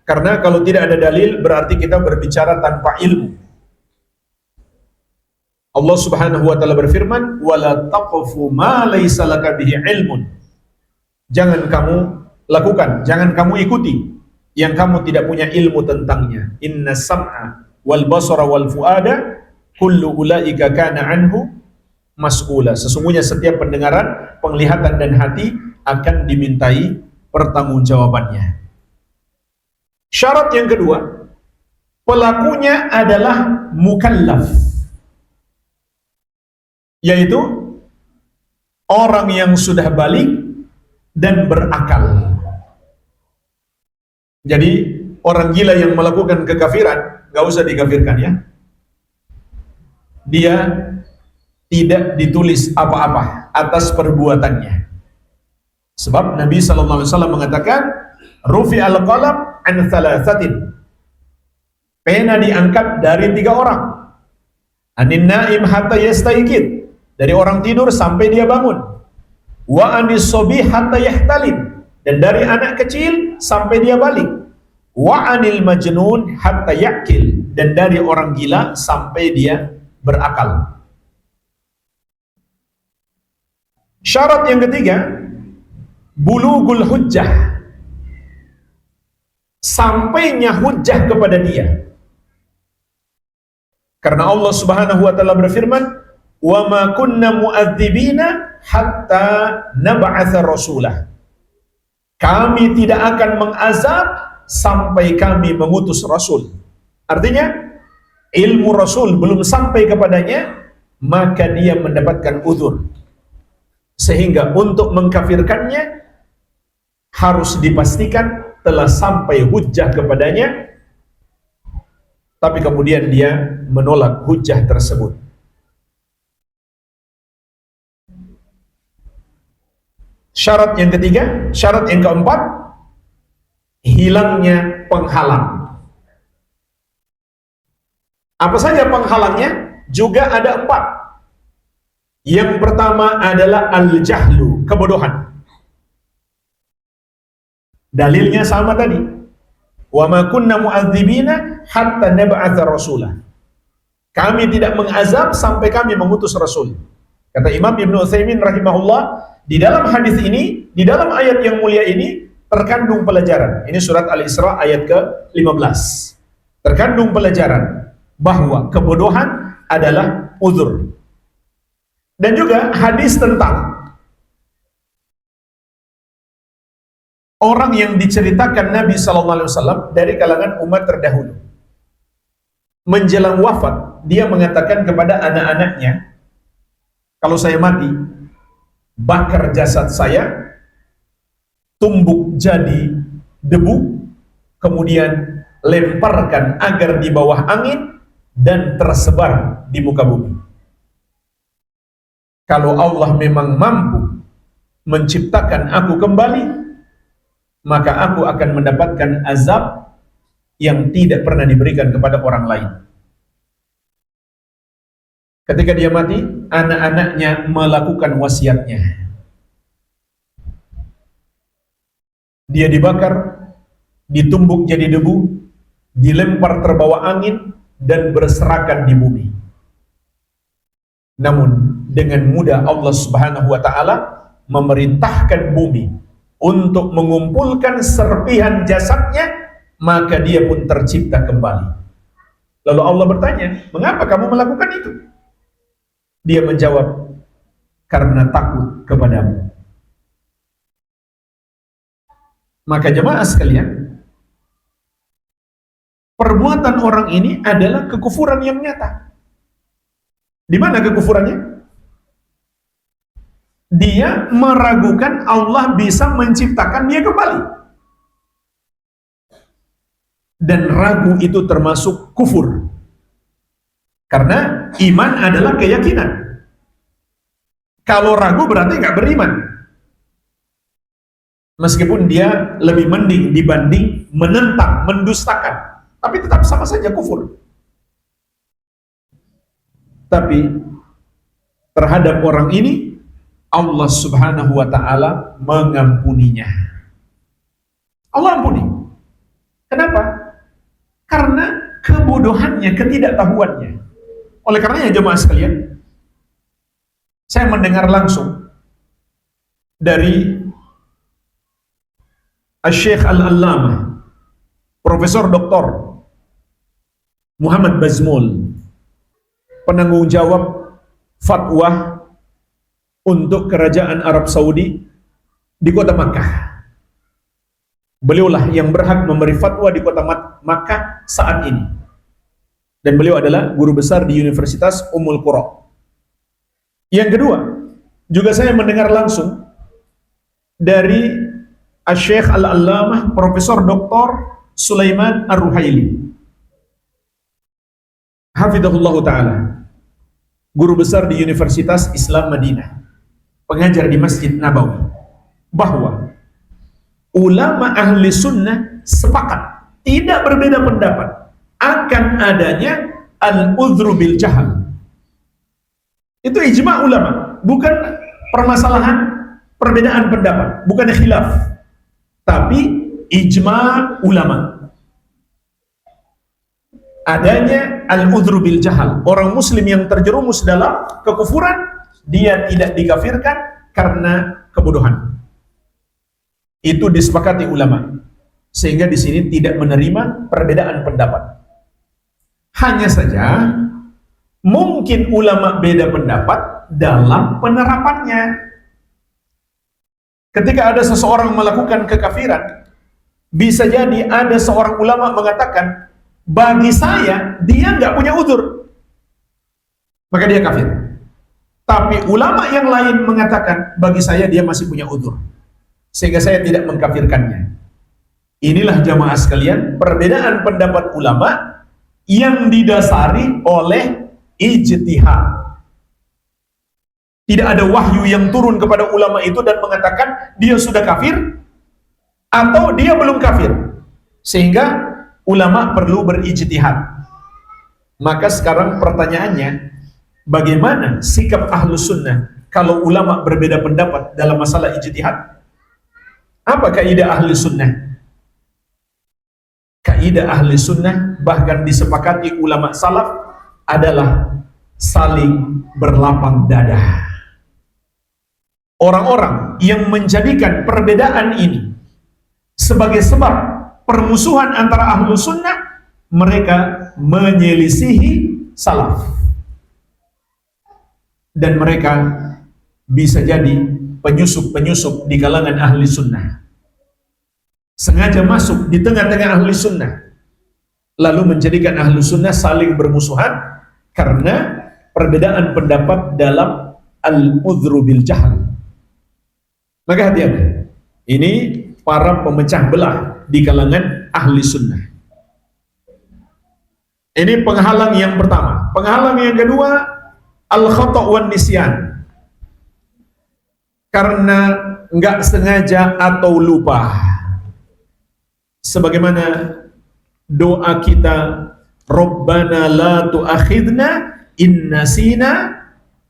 Karena kalau tidak ada dalil berarti kita berbicara tanpa ilmu. Allah Subhanahu wa taala berfirman, "Wala taqfu ma laysa laka bihi ilmun." Jangan kamu lakukan, jangan kamu ikuti yang kamu tidak punya ilmu tentangnya. Inna sam'a wal basara wal fuada kullu ulaika kana anhu mas'ula. Sesungguhnya setiap pendengaran, penglihatan dan hati akan dimintai pertanggungjawabannya. Syarat yang kedua, pelakunya adalah mukallaf, yaitu orang yang sudah balik dan berakal. Jadi orang gila yang melakukan kekafiran gak usah dikafirkan ya. Dia tidak ditulis apa-apa atas perbuatannya. Sebab Nabi SAW mengatakan, rufi al-qalam an thalathatin. Pena diangkat dari 3 orang. Anin naim hatta yastayqid, dari orang tidur sampai dia bangun. Wa anis sobi hatta yahtalim, dan dari anak kecil sampai dia balik. Wa anil majnun hatta yakil, dan dari orang gila sampai dia berakal. Syarat yang ketiga, bulughul hujjah, sampainya hujjah kepada dia. Karena Allah Subhanahu wa taala berfirman, "Wa ma kunna mu'adzibina hatta nab'atsa rasulah." Kami tidak akan mengazab sampai kami mengutus rasul. Artinya, ilmu rasul belum sampai kepadanya, maka dia mendapatkan uzur. Sehingga untuk mengkafirkannya harus dipastikan telah sampai hujjah kepadanya, tapi kemudian dia menolak hujjah tersebut. Syarat yang ketiga, syarat yang keempat, hilangnya penghalang. Apa saja penghalangnya? Juga ada 4. Yang pertama adalah al-jahlu, kebodohan. Dalilnya sama tadi. Wa ma kunna mu'adzibina hatta nab'atsa rasulah. Kami tidak mengazab sampai kami mengutus rasul. Kata Imam Ibnu Utsaimin rahimahullah, di dalam hadis ini, di dalam ayat yang mulia ini terkandung pelajaran. Ini surat Al-Isra ayat ke-15. Terkandung pelajaran bahwa kebodohan adalah uzur. Dan juga hadis tentang orang yang diceritakan Nabi SAW dari kalangan umat terdahulu. Menjelang wafat, dia mengatakan kepada anak-anaknya, kalau saya mati, bakar jasad saya, tumbuk jadi debu, kemudian lemparkan agar di bawah angin dan tersebar di muka bumi. Kalau Allah memang mampu menciptakan aku kembali, maka aku akan mendapatkan azab yang tidak pernah diberikan kepada orang lain. Ketika dia mati, anak-anaknya melakukan wasiatnya. Dia dibakar, ditumbuk jadi debu, dilempar terbawa angin, dan berserakan di bumi. Namun dengan mudah Allah Subhanahu wa taala memerintahkan bumi untuk mengumpulkan serpihan jasadnya, maka dia pun tercipta kembali. Lalu Allah bertanya, "Mengapa kamu melakukan itu?" Dia menjawab, "Karena takut kepadamu." Maka jemaah sekalian, perbuatan orang ini adalah kekufuran yang nyata. Di mana kekufurannya? Dia meragukan Allah bisa menciptakan dia kembali. Dan ragu itu termasuk kufur. Karena iman adalah keyakinan. Kalau ragu berarti nggak beriman. Meskipun dia lebih mending dibanding menentang, mendustakan. Tapi tetap sama saja kufur. Tapi terhadap orang ini Allah Subhanahu wa taala mengampuninya. Allah ampuni. Kenapa? Karena kebodohannya, ketidaktahuannya. Oleh karenanya jemaah sekalian, saya mendengar langsung dari Syekh Al-Allamah Profesor Dr. Muhammad Bazmul penanggung jawab fatwa untuk kerajaan Arab Saudi di kota Makkah. Beliaulah yang berhak memberi fatwa di kota Makkah saat ini. Dan beliau adalah guru besar di Universitas Ummul Qura. Yang kedua, juga saya mendengar langsung dari Asy-Syaikh Al-Allamah Profesor Dr. Sulaiman Ar-Ruhaili, hafizahullah ta'ala, guru besar di Universitas Islam Madinah, pengajar di Masjid Nabawi, bahwa ulama ahli sunnah sepakat, tidak berbeda pendapat akan adanya al-udhru bil jahal. Itu ijma' ulama, bukan permasalahan perbedaan pendapat, bukan khilaf, tapi ijma' ulama. Adanya al-udhru bil jahal. Orang muslim yang terjerumus dalam kekufuran, dia tidak dikafirkan karena kebodohan. Itu disepakati ulama, sehingga di sini tidak menerima perbedaan pendapat. Hanya saja mungkin ulama beda pendapat dalam penerapannya. Ketika ada seseorang melakukan kekafiran, bisa jadi ada seorang ulama mengatakan, bagi saya dia nggak punya udzur, maka dia kafir. Tapi ulama yang lain mengatakan, bagi saya dia masih punya udzur, sehingga saya tidak mengkafirkannya. Inilah jamaah sekalian, perbedaan pendapat ulama yang didasari oleh ijtihad. Tidak ada wahyu yang turun kepada ulama itu dan mengatakan dia sudah kafir atau dia belum kafir, sehingga ulama perlu berijtihad. Maka sekarang pertanyaannya, bagaimana sikap ahlus sunnah kalau ulama berbeda pendapat dalam masalah ijtihad? Apa kaidah ahli sunnah? Kaidah ahli sunnah bahkan disepakati ulama salaf adalah saling berlapang dada. Orang-orang yang menjadikan perbedaan ini sebagai sebab permusuhan antara ahlu sunnah, mereka menyelisihi salaf. Dan mereka bisa jadi penyusup-penyusup di kalangan ahli sunnah, sengaja masuk di tengah-tengah ahli sunnah, lalu menjadikan ahli sunnah saling bermusuhan karena perbedaan pendapat dalam al-udhru bil jahl. Maka hati-hati, ini para pemecah belah di kalangan ahli sunnah. Ini penghalang yang pertama. Penghalang yang kedua, al-khata' wan nisyan, karena nggak sengaja atau lupa. Sebagaimana doa kita, Rabbana la tu'akhidna in nasina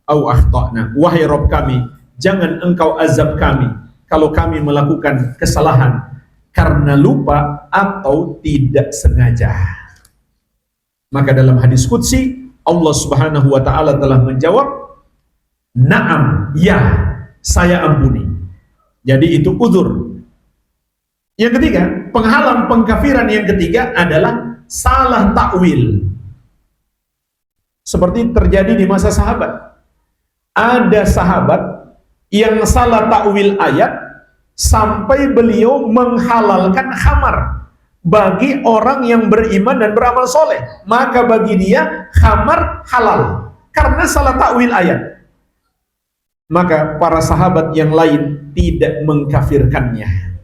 au akhtana. Wahai Rabb kami, jangan engkau azab kami kalau kami melakukan kesalahan karena lupa atau tidak sengaja. Maka dalam hadis qudsi, Allah Subhanahu wa ta'ala telah menjawab, na'am, ya, saya ampuni. Jadi itu udzur. Yang ketiga, penghalang pengkafiran yang ketiga adalah salah takwil. Seperti terjadi di masa sahabat. Ada sahabat yang salah takwil ayat sampai beliau menghalalkan khamar bagi orang yang beriman dan beramal soleh. Maka bagi dia khamar halal karena salah takwil ayat. Maka para sahabat yang lain tidak mengkafirkannya,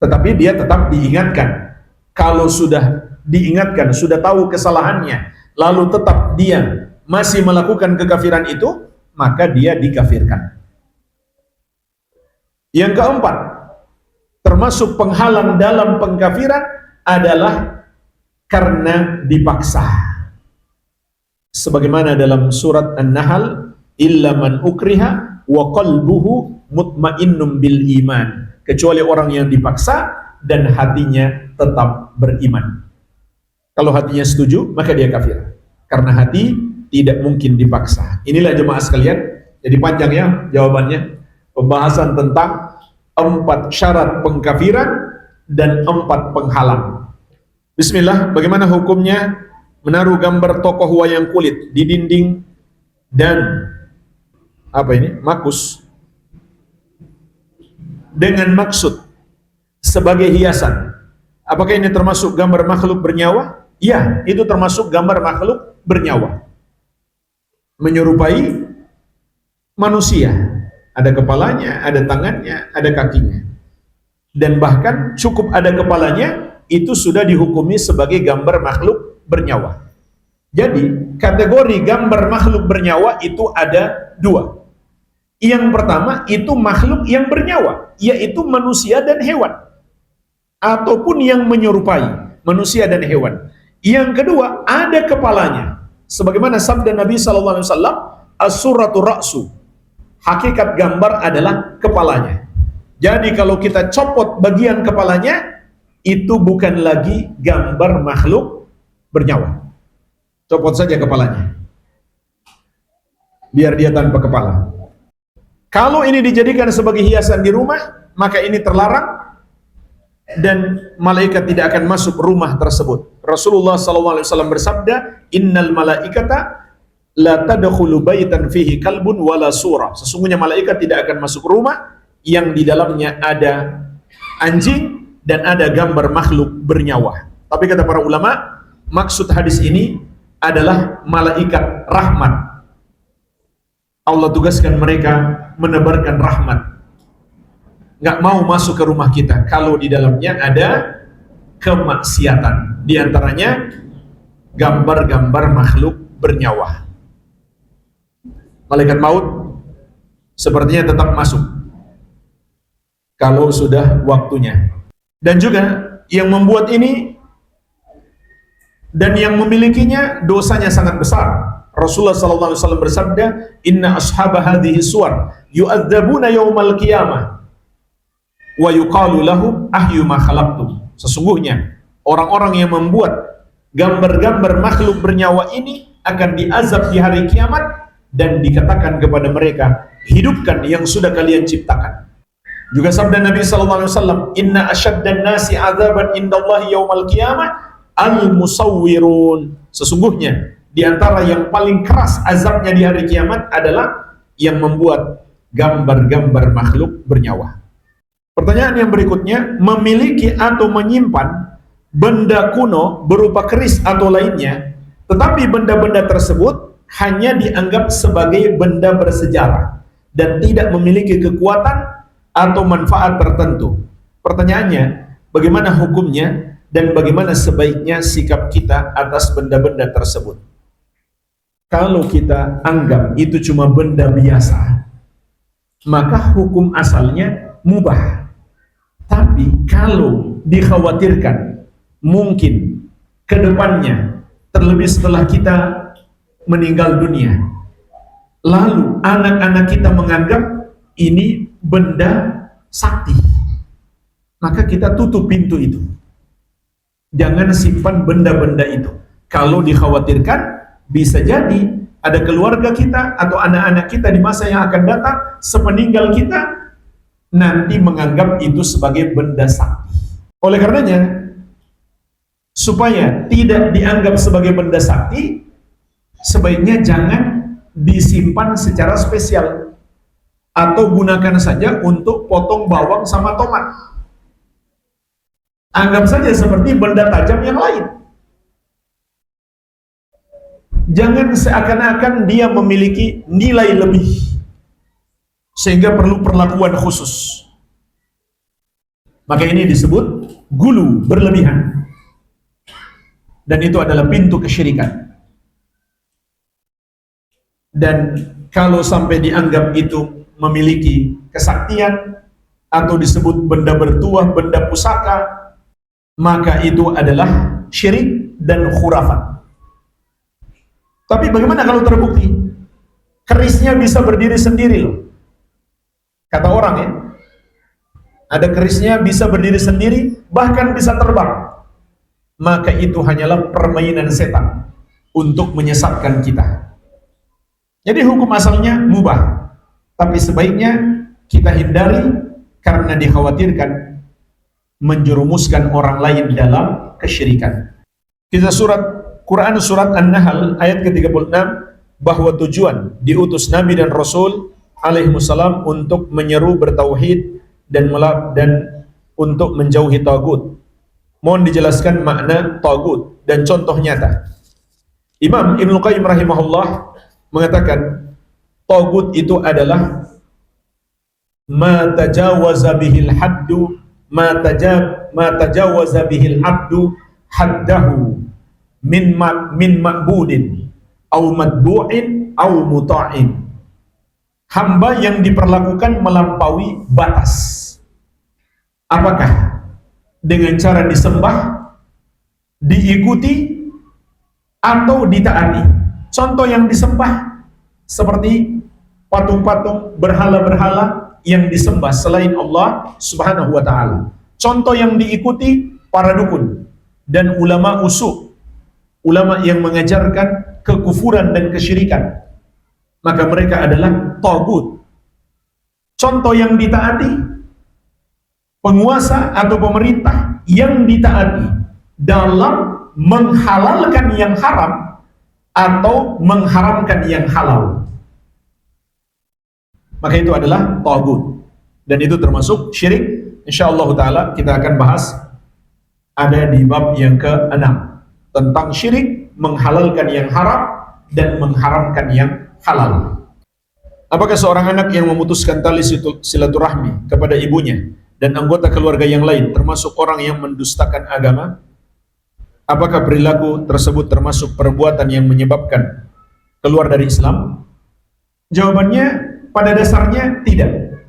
tetapi dia tetap diingatkan. Kalau sudah diingatkan, sudah tahu kesalahannya, lalu tetap dia masih melakukan kekafiran itu, maka dia dikafirkan. Yang keempat, termasuk penghalang dalam pengkafiran adalah karena dipaksa. Sebagaimana dalam surat An-Nahl, illa man ukriha wa qalbuhu mutmainnum bil iman, kecuali orang yang dipaksa dan hatinya tetap beriman. Kalau hatinya setuju, maka dia kafir, karena hati tidak mungkin dipaksa. Inilah jemaah sekalian, jadi panjang ya jawabannya, pembahasan tentang 4 syarat pengkafiran dan 4 penghalang. Bismillah, bagaimana hukumnya menaruh gambar tokoh wayang kulit di dinding dan makus dengan maksud sebagai hiasan. Apakah ini termasuk gambar makhluk bernyawa? Ya, itu termasuk gambar makhluk bernyawa. Menyerupai manusia. Ada kepalanya, ada tangannya, ada kakinya. Dan bahkan cukup ada kepalanya, itu sudah dihukumi sebagai gambar makhluk bernyawa. Jadi, kategori gambar makhluk bernyawa itu ada dua. Yang pertama, itu makhluk yang bernyawa, yaitu manusia dan hewan. Ataupun yang menyerupai manusia dan hewan. Yang kedua, ada kepalanya. Sebagaimana sabda Nabi SAW, as-suratu ra'su. Hakikat gambar adalah kepalanya. Jadi kalau kita copot bagian kepalanya, itu bukan lagi gambar makhluk bernyawa. Copot saja kepalanya, biar dia tanpa kepala. Kalau ini dijadikan sebagai hiasan di rumah, maka ini terlarang dan malaikat tidak akan masuk rumah tersebut. Rasulullah SAW bersabda, innal malaikata la tadkhulu baitan fihi kalbun wala surah. Sesungguhnya malaikat tidak akan masuk rumah yang di dalamnya ada anjing dan ada gambar makhluk bernyawa. Tapi kata para ulama, maksud hadis ini adalah malaikat rahmat. Allah tugaskan mereka menebarkan rahmat. Nggak mau masuk ke rumah kita kalau di dalamnya ada kemaksiatan. Di antaranya gambar-gambar makhluk bernyawa. Malaikat maut sepertinya tetap masuk kalau sudah waktunya. Dan juga yang membuat ini dan yang memilikinya dosanya sangat besar. Rasulullah SAW bersabda, inna ashaba hadhihi suwar yu'adzabuna yawmal qiyamah wa yuqalu lahum ahyu ma khalaqtum. Sesungguhnya orang-orang yang membuat gambar-gambar makhluk bernyawa ini akan diazab di hari kiamat dan dikatakan kepada mereka, hidupkan yang sudah kalian ciptakan. Juga sabda Nabi SAW, inna asyaddan nasi azaban indallahi yawmal qiyamah al-musawwirun. Sesungguhnya di antara yang paling keras azabnya di hari kiamat adalah yang membuat gambar-gambar makhluk bernyawa. Pertanyaan yang berikutnya, memiliki atau menyimpan benda kuno berupa keris atau lainnya, tetapi benda-benda tersebut hanya dianggap sebagai benda bersejarah dan tidak memiliki kekuatan atau manfaat tertentu. Pertanyaannya, bagaimana hukumnya dan bagaimana sebaiknya sikap kita atas benda-benda tersebut? Kalau kita anggap itu cuma benda biasa, maka hukum asalnya mubah. Tapi kalau dikhawatirkan mungkin ke depannya, terlebih setelah kita meninggal dunia, lalu anak-anak kita menganggap ini benda sakti, maka kita tutup pintu itu. Jangan simpan benda-benda itu. Kalau dikhawatirkan bisa jadi ada keluarga kita atau anak-anak kita di masa yang akan datang sepeninggal kita nanti menganggap itu sebagai benda sakti. Oleh karenanya, supaya tidak dianggap sebagai benda sakti, sebaiknya jangan disimpan secara spesial atau gunakan saja untuk potong bawang sama tomat. Anggap saja seperti benda tajam yang lain. Jangan seakan-akan dia memiliki nilai lebih sehingga perlu perlakuan khusus. Maka ini disebut gulu berlebihan. Dan itu adalah pintu kesyirikan. Dan kalau sampai dianggap itu memiliki kesaktian atau disebut benda bertuah, benda pusaka, maka itu adalah syirik dan khurafat. Tapi bagaimana kalau terbukti kerisnya bisa berdiri sendiri loh? Kata orang ya, ada kerisnya bisa berdiri sendiri, bahkan bisa terbang. Maka itu hanyalah permainan setan untuk menyesatkan kita. Jadi hukum asalnya mubah, tapi sebaiknya kita hindari karena dikhawatirkan menjerumuskan orang lain dalam kesyirikan. Kita surat Quran surat An-Nahl ayat ke-36 bahwa tujuan diutus Nabi dan Rasul alaihimussalam untuk menyeru bertauhid dan untuk menjauhi tagut. Mohon dijelaskan makna tagut dan contoh nyata. Imam Ibnu Qayyim rahimahullah mengatakan tagut itu adalah ma tajawaza bihil haddu ma tajawaza bihil abdu haddahu min ma'budin au matbu'in au muta'in. Hamba yang diperlakukan melampaui batas. Apakah dengan cara disembah, diikuti, atau ditaati? Contoh yang disembah seperti patung-patung, berhala-berhala yang disembah selain Allah Subhanahu wa taala. Contoh yang diikuti para dukun dan ulama usuk, ulama yang mengajarkan kekufuran dan kesyirikan. Maka mereka adalah tagut. Contoh yang ditaati, penguasa atau pemerintah yang ditaati dalam menghalalkan yang haram atau mengharamkan yang halal. Maka itu adalah tagut. Dan itu termasuk syirik. Insyaallah ta'ala kita akan bahas ada di bab yang ke-6 tentang syirik, menghalalkan yang haram dan mengharamkan yang halal. Apakah seorang anak yang memutuskan tali silaturahmi kepada ibunya dan anggota keluarga yang lain termasuk orang yang mendustakan agama? Apakah perilaku tersebut termasuk perbuatan yang menyebabkan keluar dari Islam? Jawabannya pada dasarnya tidak.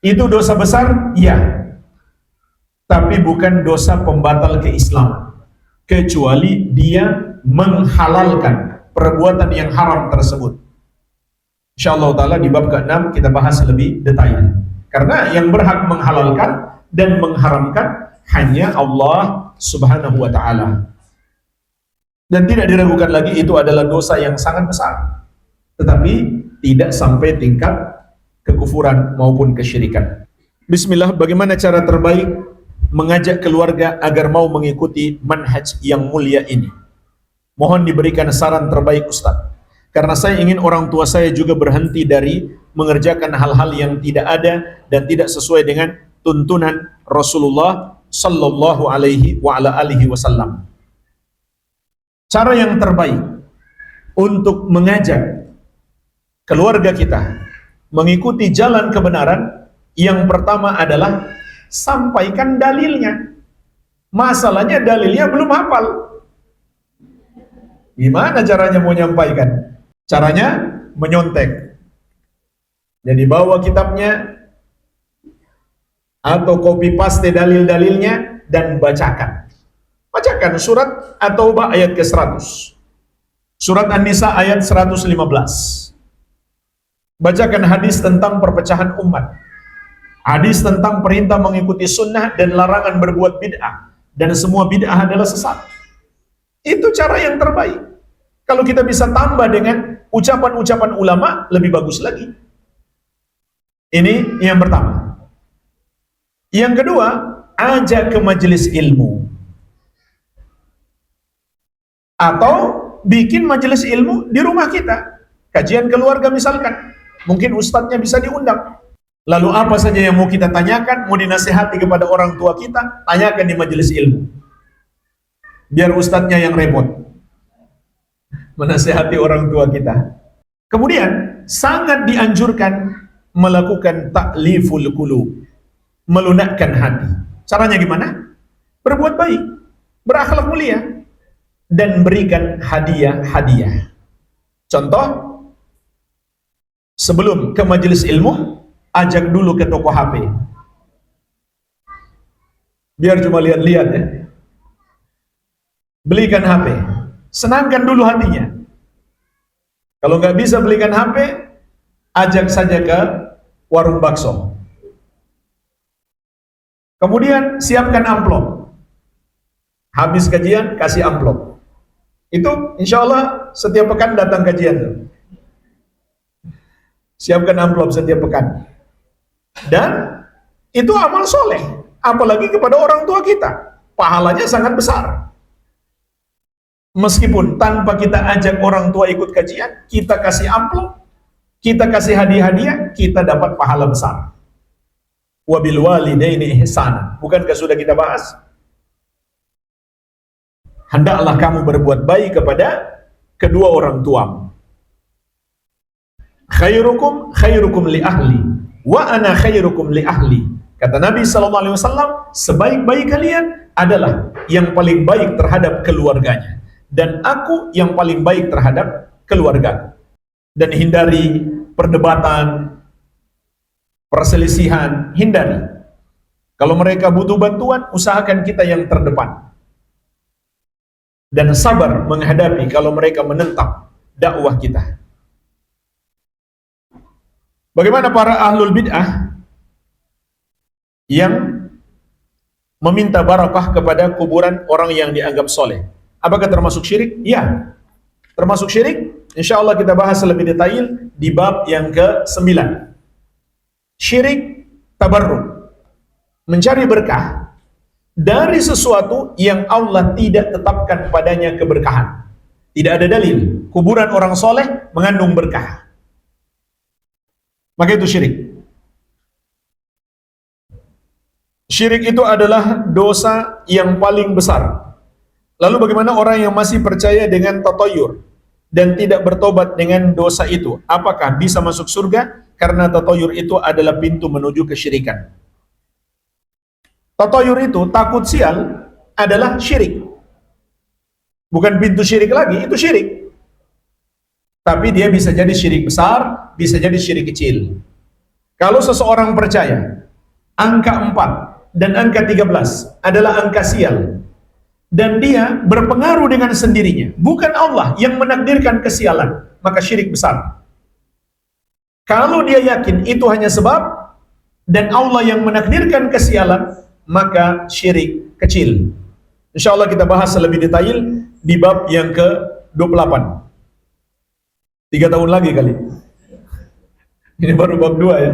Itu dosa besar? Ya. Tapi bukan dosa pembatal keislaman. Kecuali dia menghalalkan perbuatan yang haram tersebut. Insyaallah ta'ala di bab ke-6 kita bahas lebih detail. Karena yang berhak menghalalkan dan mengharamkan hanya Allah Subhanahu wa ta'ala. Dan tidak diragukan lagi itu adalah dosa yang sangat besar. Tetapi tidak sampai tingkat kekufuran maupun kesyirikan. Bismillah, bagaimana cara terbaik mengajak keluarga agar mau mengikuti manhaj yang mulia ini? Mohon diberikan saran terbaik Ustaz. Karena saya ingin orang tua saya juga berhenti dari mengerjakan hal-hal yang tidak ada dan tidak sesuai dengan tuntunan Rasulullah sallallahu alaihi wa ala alihi wasallam. Cara yang terbaik untuk mengajak keluarga kita mengikuti jalan kebenaran, yang pertama adalah sampaikan dalilnya. Masalahnya dalilnya belum hafal. Gimana caranya mau nyampaikan? Caranya menyontek. Jadi bawa kitabnya atau copy paste dalil-dalilnya dan bacakan. Bacakan surat At-Taubah ayat ke-100. Surat An-Nisa ayat 115. Bacakan hadis tentang perpecahan umat. Hadis tentang perintah mengikuti sunnah dan larangan berbuat bid'ah. Dan semua bid'ah adalah sesat. Itu cara yang terbaik. Kalau kita bisa tambah dengan ucapan-ucapan ulama, lebih bagus lagi. Ini yang pertama. Yang kedua, ajak ke majelis ilmu. Atau bikin majelis ilmu di rumah kita. Kajian keluarga misalkan. Mungkin ustadznya bisa diundang. Lalu apa saja yang mau kita tanyakan, mau dinasihati kepada orang tua kita, tanyakan di majelis ilmu. Biar ustadznya yang repot menasihati orang tua kita. Kemudian sangat dianjurkan melakukan takliful qulub, melunakkan hati. Caranya gimana? Berbuat baik, berakhlak mulia, dan berikan hadiah-hadiah. Contoh, sebelum ke majelis ilmu, ajak dulu ke toko HP. Biar cuma lihat-lihat ya. Belikan HP. Senangkan dulu hatinya. Kalau nggak bisa belikan HP, ajak saja ke warung bakso. Kemudian siapkan amplop. Habis kajian, kasih amplop. Itu insya Allah setiap pekan datang kajian. Siapkan amplop setiap pekan. Dan itu amal soleh. Apalagi kepada orang tua kita. Pahalanya sangat besar. Meskipun tanpa kita ajak orang tua ikut kajian, kita kasih amplop, kita kasih hadiah-hadiah, kita dapat pahala besar. Wabil walidaini ihsana. Bukankah sudah kita bahas? Hendaklah kamu berbuat baik kepada kedua orang tuamu. Khairukum li ahli wa ana khairukum li ahli. Kata Nabi SAW, sebaik-baik kalian adalah yang paling baik terhadap keluarganya, dan aku yang paling baik terhadap keluargaku. Dan hindari perdebatan, perselisihan, hindari. Kalau mereka butuh bantuan, usahakan kita yang terdepan. Dan sabar menghadapi kalau mereka menentang dakwah kita. Bagaimana para ahlul bid'ah yang meminta barakah kepada kuburan orang yang dianggap soleh? Apakah termasuk syirik? Ya, termasuk syirik. Insya Allah kita bahas lebih detail di bab yang ke-9. Syirik tabarruk, mencari berkah dari sesuatu yang Allah tidak tetapkan padanya keberkahan. Tidak ada dalil kuburan orang soleh mengandung berkah, maka itu syirik. Syirik itu adalah dosa yang paling besar. Lalu bagaimana orang yang masih percaya dengan tatayur dan tidak bertobat dengan dosa itu? Apakah bisa masuk surga? Karena tatayur itu adalah pintu menuju kesyirikan. Tatayur itu, takut sial, adalah syirik. Bukan pintu syirik lagi, itu syirik. Tapi dia bisa jadi syirik besar, bisa jadi syirik kecil. Kalau seseorang percaya angka 4 dan angka 13 adalah angka sial, dan dia berpengaruh dengan sendirinya, bukan Allah yang menakdirkan kesialan, maka syirik besar. Kalau dia yakin itu hanya sebab dan Allah yang menakdirkan kesialan, maka syirik kecil. Insya Allah kita bahas lebih detail di bab yang ke-28. 3 tahun lagi kali. Ini baru bab 2 ya.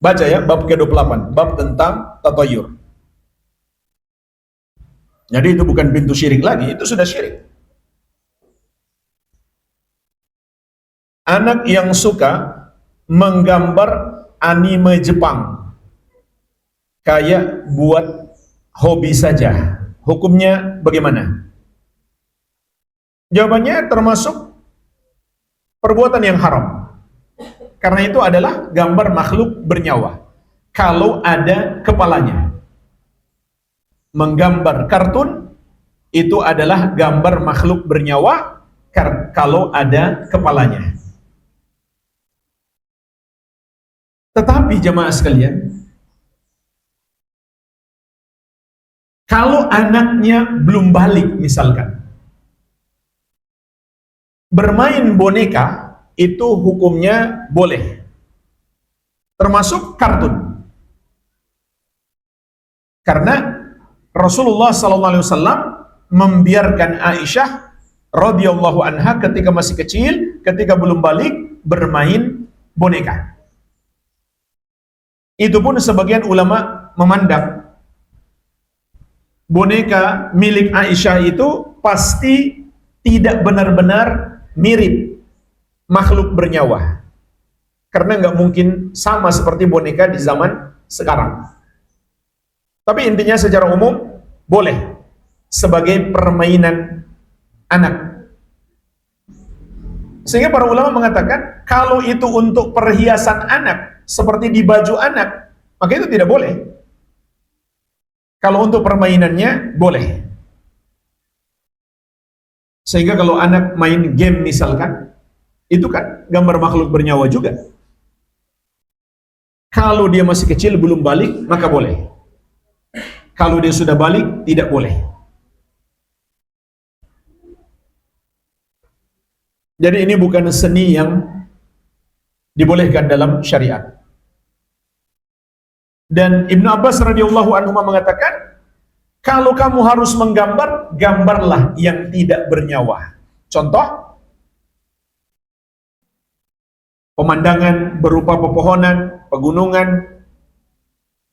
Baca ya, bab ke-28, bab tentang tatayur. Jadi itu bukan pintu syirik lagi, itu sudah syirik. Anak yang suka menggambar anime Jepang kayak buat hobi saja, hukumnya bagaimana? Jawabannya termasuk perbuatan yang haram, karena itu adalah gambar makhluk bernyawa kalau ada kepalanya. Menggambar kartun itu adalah gambar makhluk bernyawa kalau ada kepalanya. Tetapi jemaah sekalian, kalau anaknya belum balik misalkan, bermain boneka itu hukumnya boleh, termasuk kartun. Karena Rasulullah SAW membiarkan Aisyah radhiyallahu anha ketika masih kecil, ketika belum balik, bermain boneka. Itu pun sebagian ulama memandang boneka milik Aisyah itu pasti tidak benar-benar mirip makhluk bernyawa, karena nggak mungkin sama seperti boneka di zaman sekarang. Tapi intinya secara umum boleh sebagai permainan anak. Sehingga para ulama mengatakan kalau itu untuk perhiasan anak, seperti di baju anak, maka itu tidak boleh. Kalau untuk permainannya boleh. Sehingga kalau anak main game misalkan, itu kan gambar makhluk bernyawa juga. Kalau dia masih kecil belum balik, maka boleh. Kalau dia sudah balik, tidak boleh. Jadi ini bukan seni yang dibolehkan dalam syariat. Dan Ibnu Abbas radhiyallahu anhu mengatakan, kalau kamu harus menggambar, gambarlah yang tidak bernyawa. Contoh, pemandangan berupa pepohonan, pegunungan,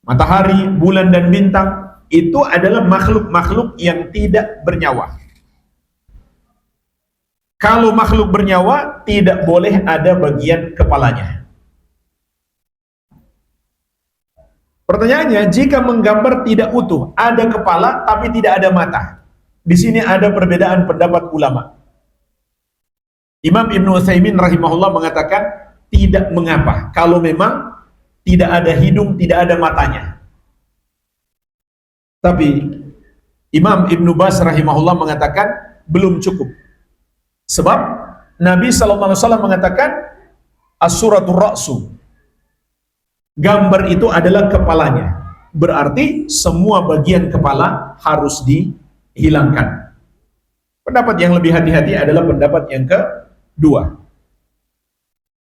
matahari, bulan dan bintang, itu adalah makhluk-makhluk yang tidak bernyawa. Kalau makhluk bernyawa, tidak boleh ada bagian kepalanya. Pertanyaannya, jika menggambar tidak utuh, ada kepala tapi tidak ada mata. Di sini ada perbedaan pendapat ulama. Imam Ibnu Utsaimin rahimahullah mengatakan tidak mengapa kalau memang tidak ada hidung, tidak ada matanya. Tapi Imam Ibnu Baz rahimahullah mengatakan belum cukup. Sebab Nabi SAW mengatakan as-suratul ra'su, gambar itu adalah kepalanya. Berarti semua bagian kepala harus dihilangkan. Pendapat yang lebih hati-hati adalah pendapat yang kedua.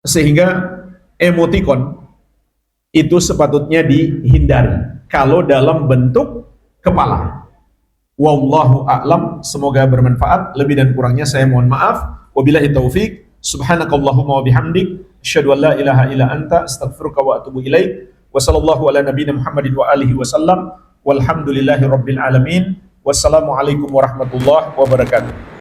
Sehingga emotikon itu sepatutnya dihindari kalau dalam bentuk kepala. Wallahu a'lam, semoga bermanfaat. Lebih dan kurangnya saya mohon maaf. Wabillahi taufik. Subhanakallahumma wa bihamdik, asyhadu an la ilaha illa anta, astaghfiruka wa atubu ilaik. Wa sallallahu ala nabiyyina Muhammadin wa alihi wasallam. Walhamdulillahi rabbil alamin. Wassalamualaikum warahmatullahi wabarakatuh.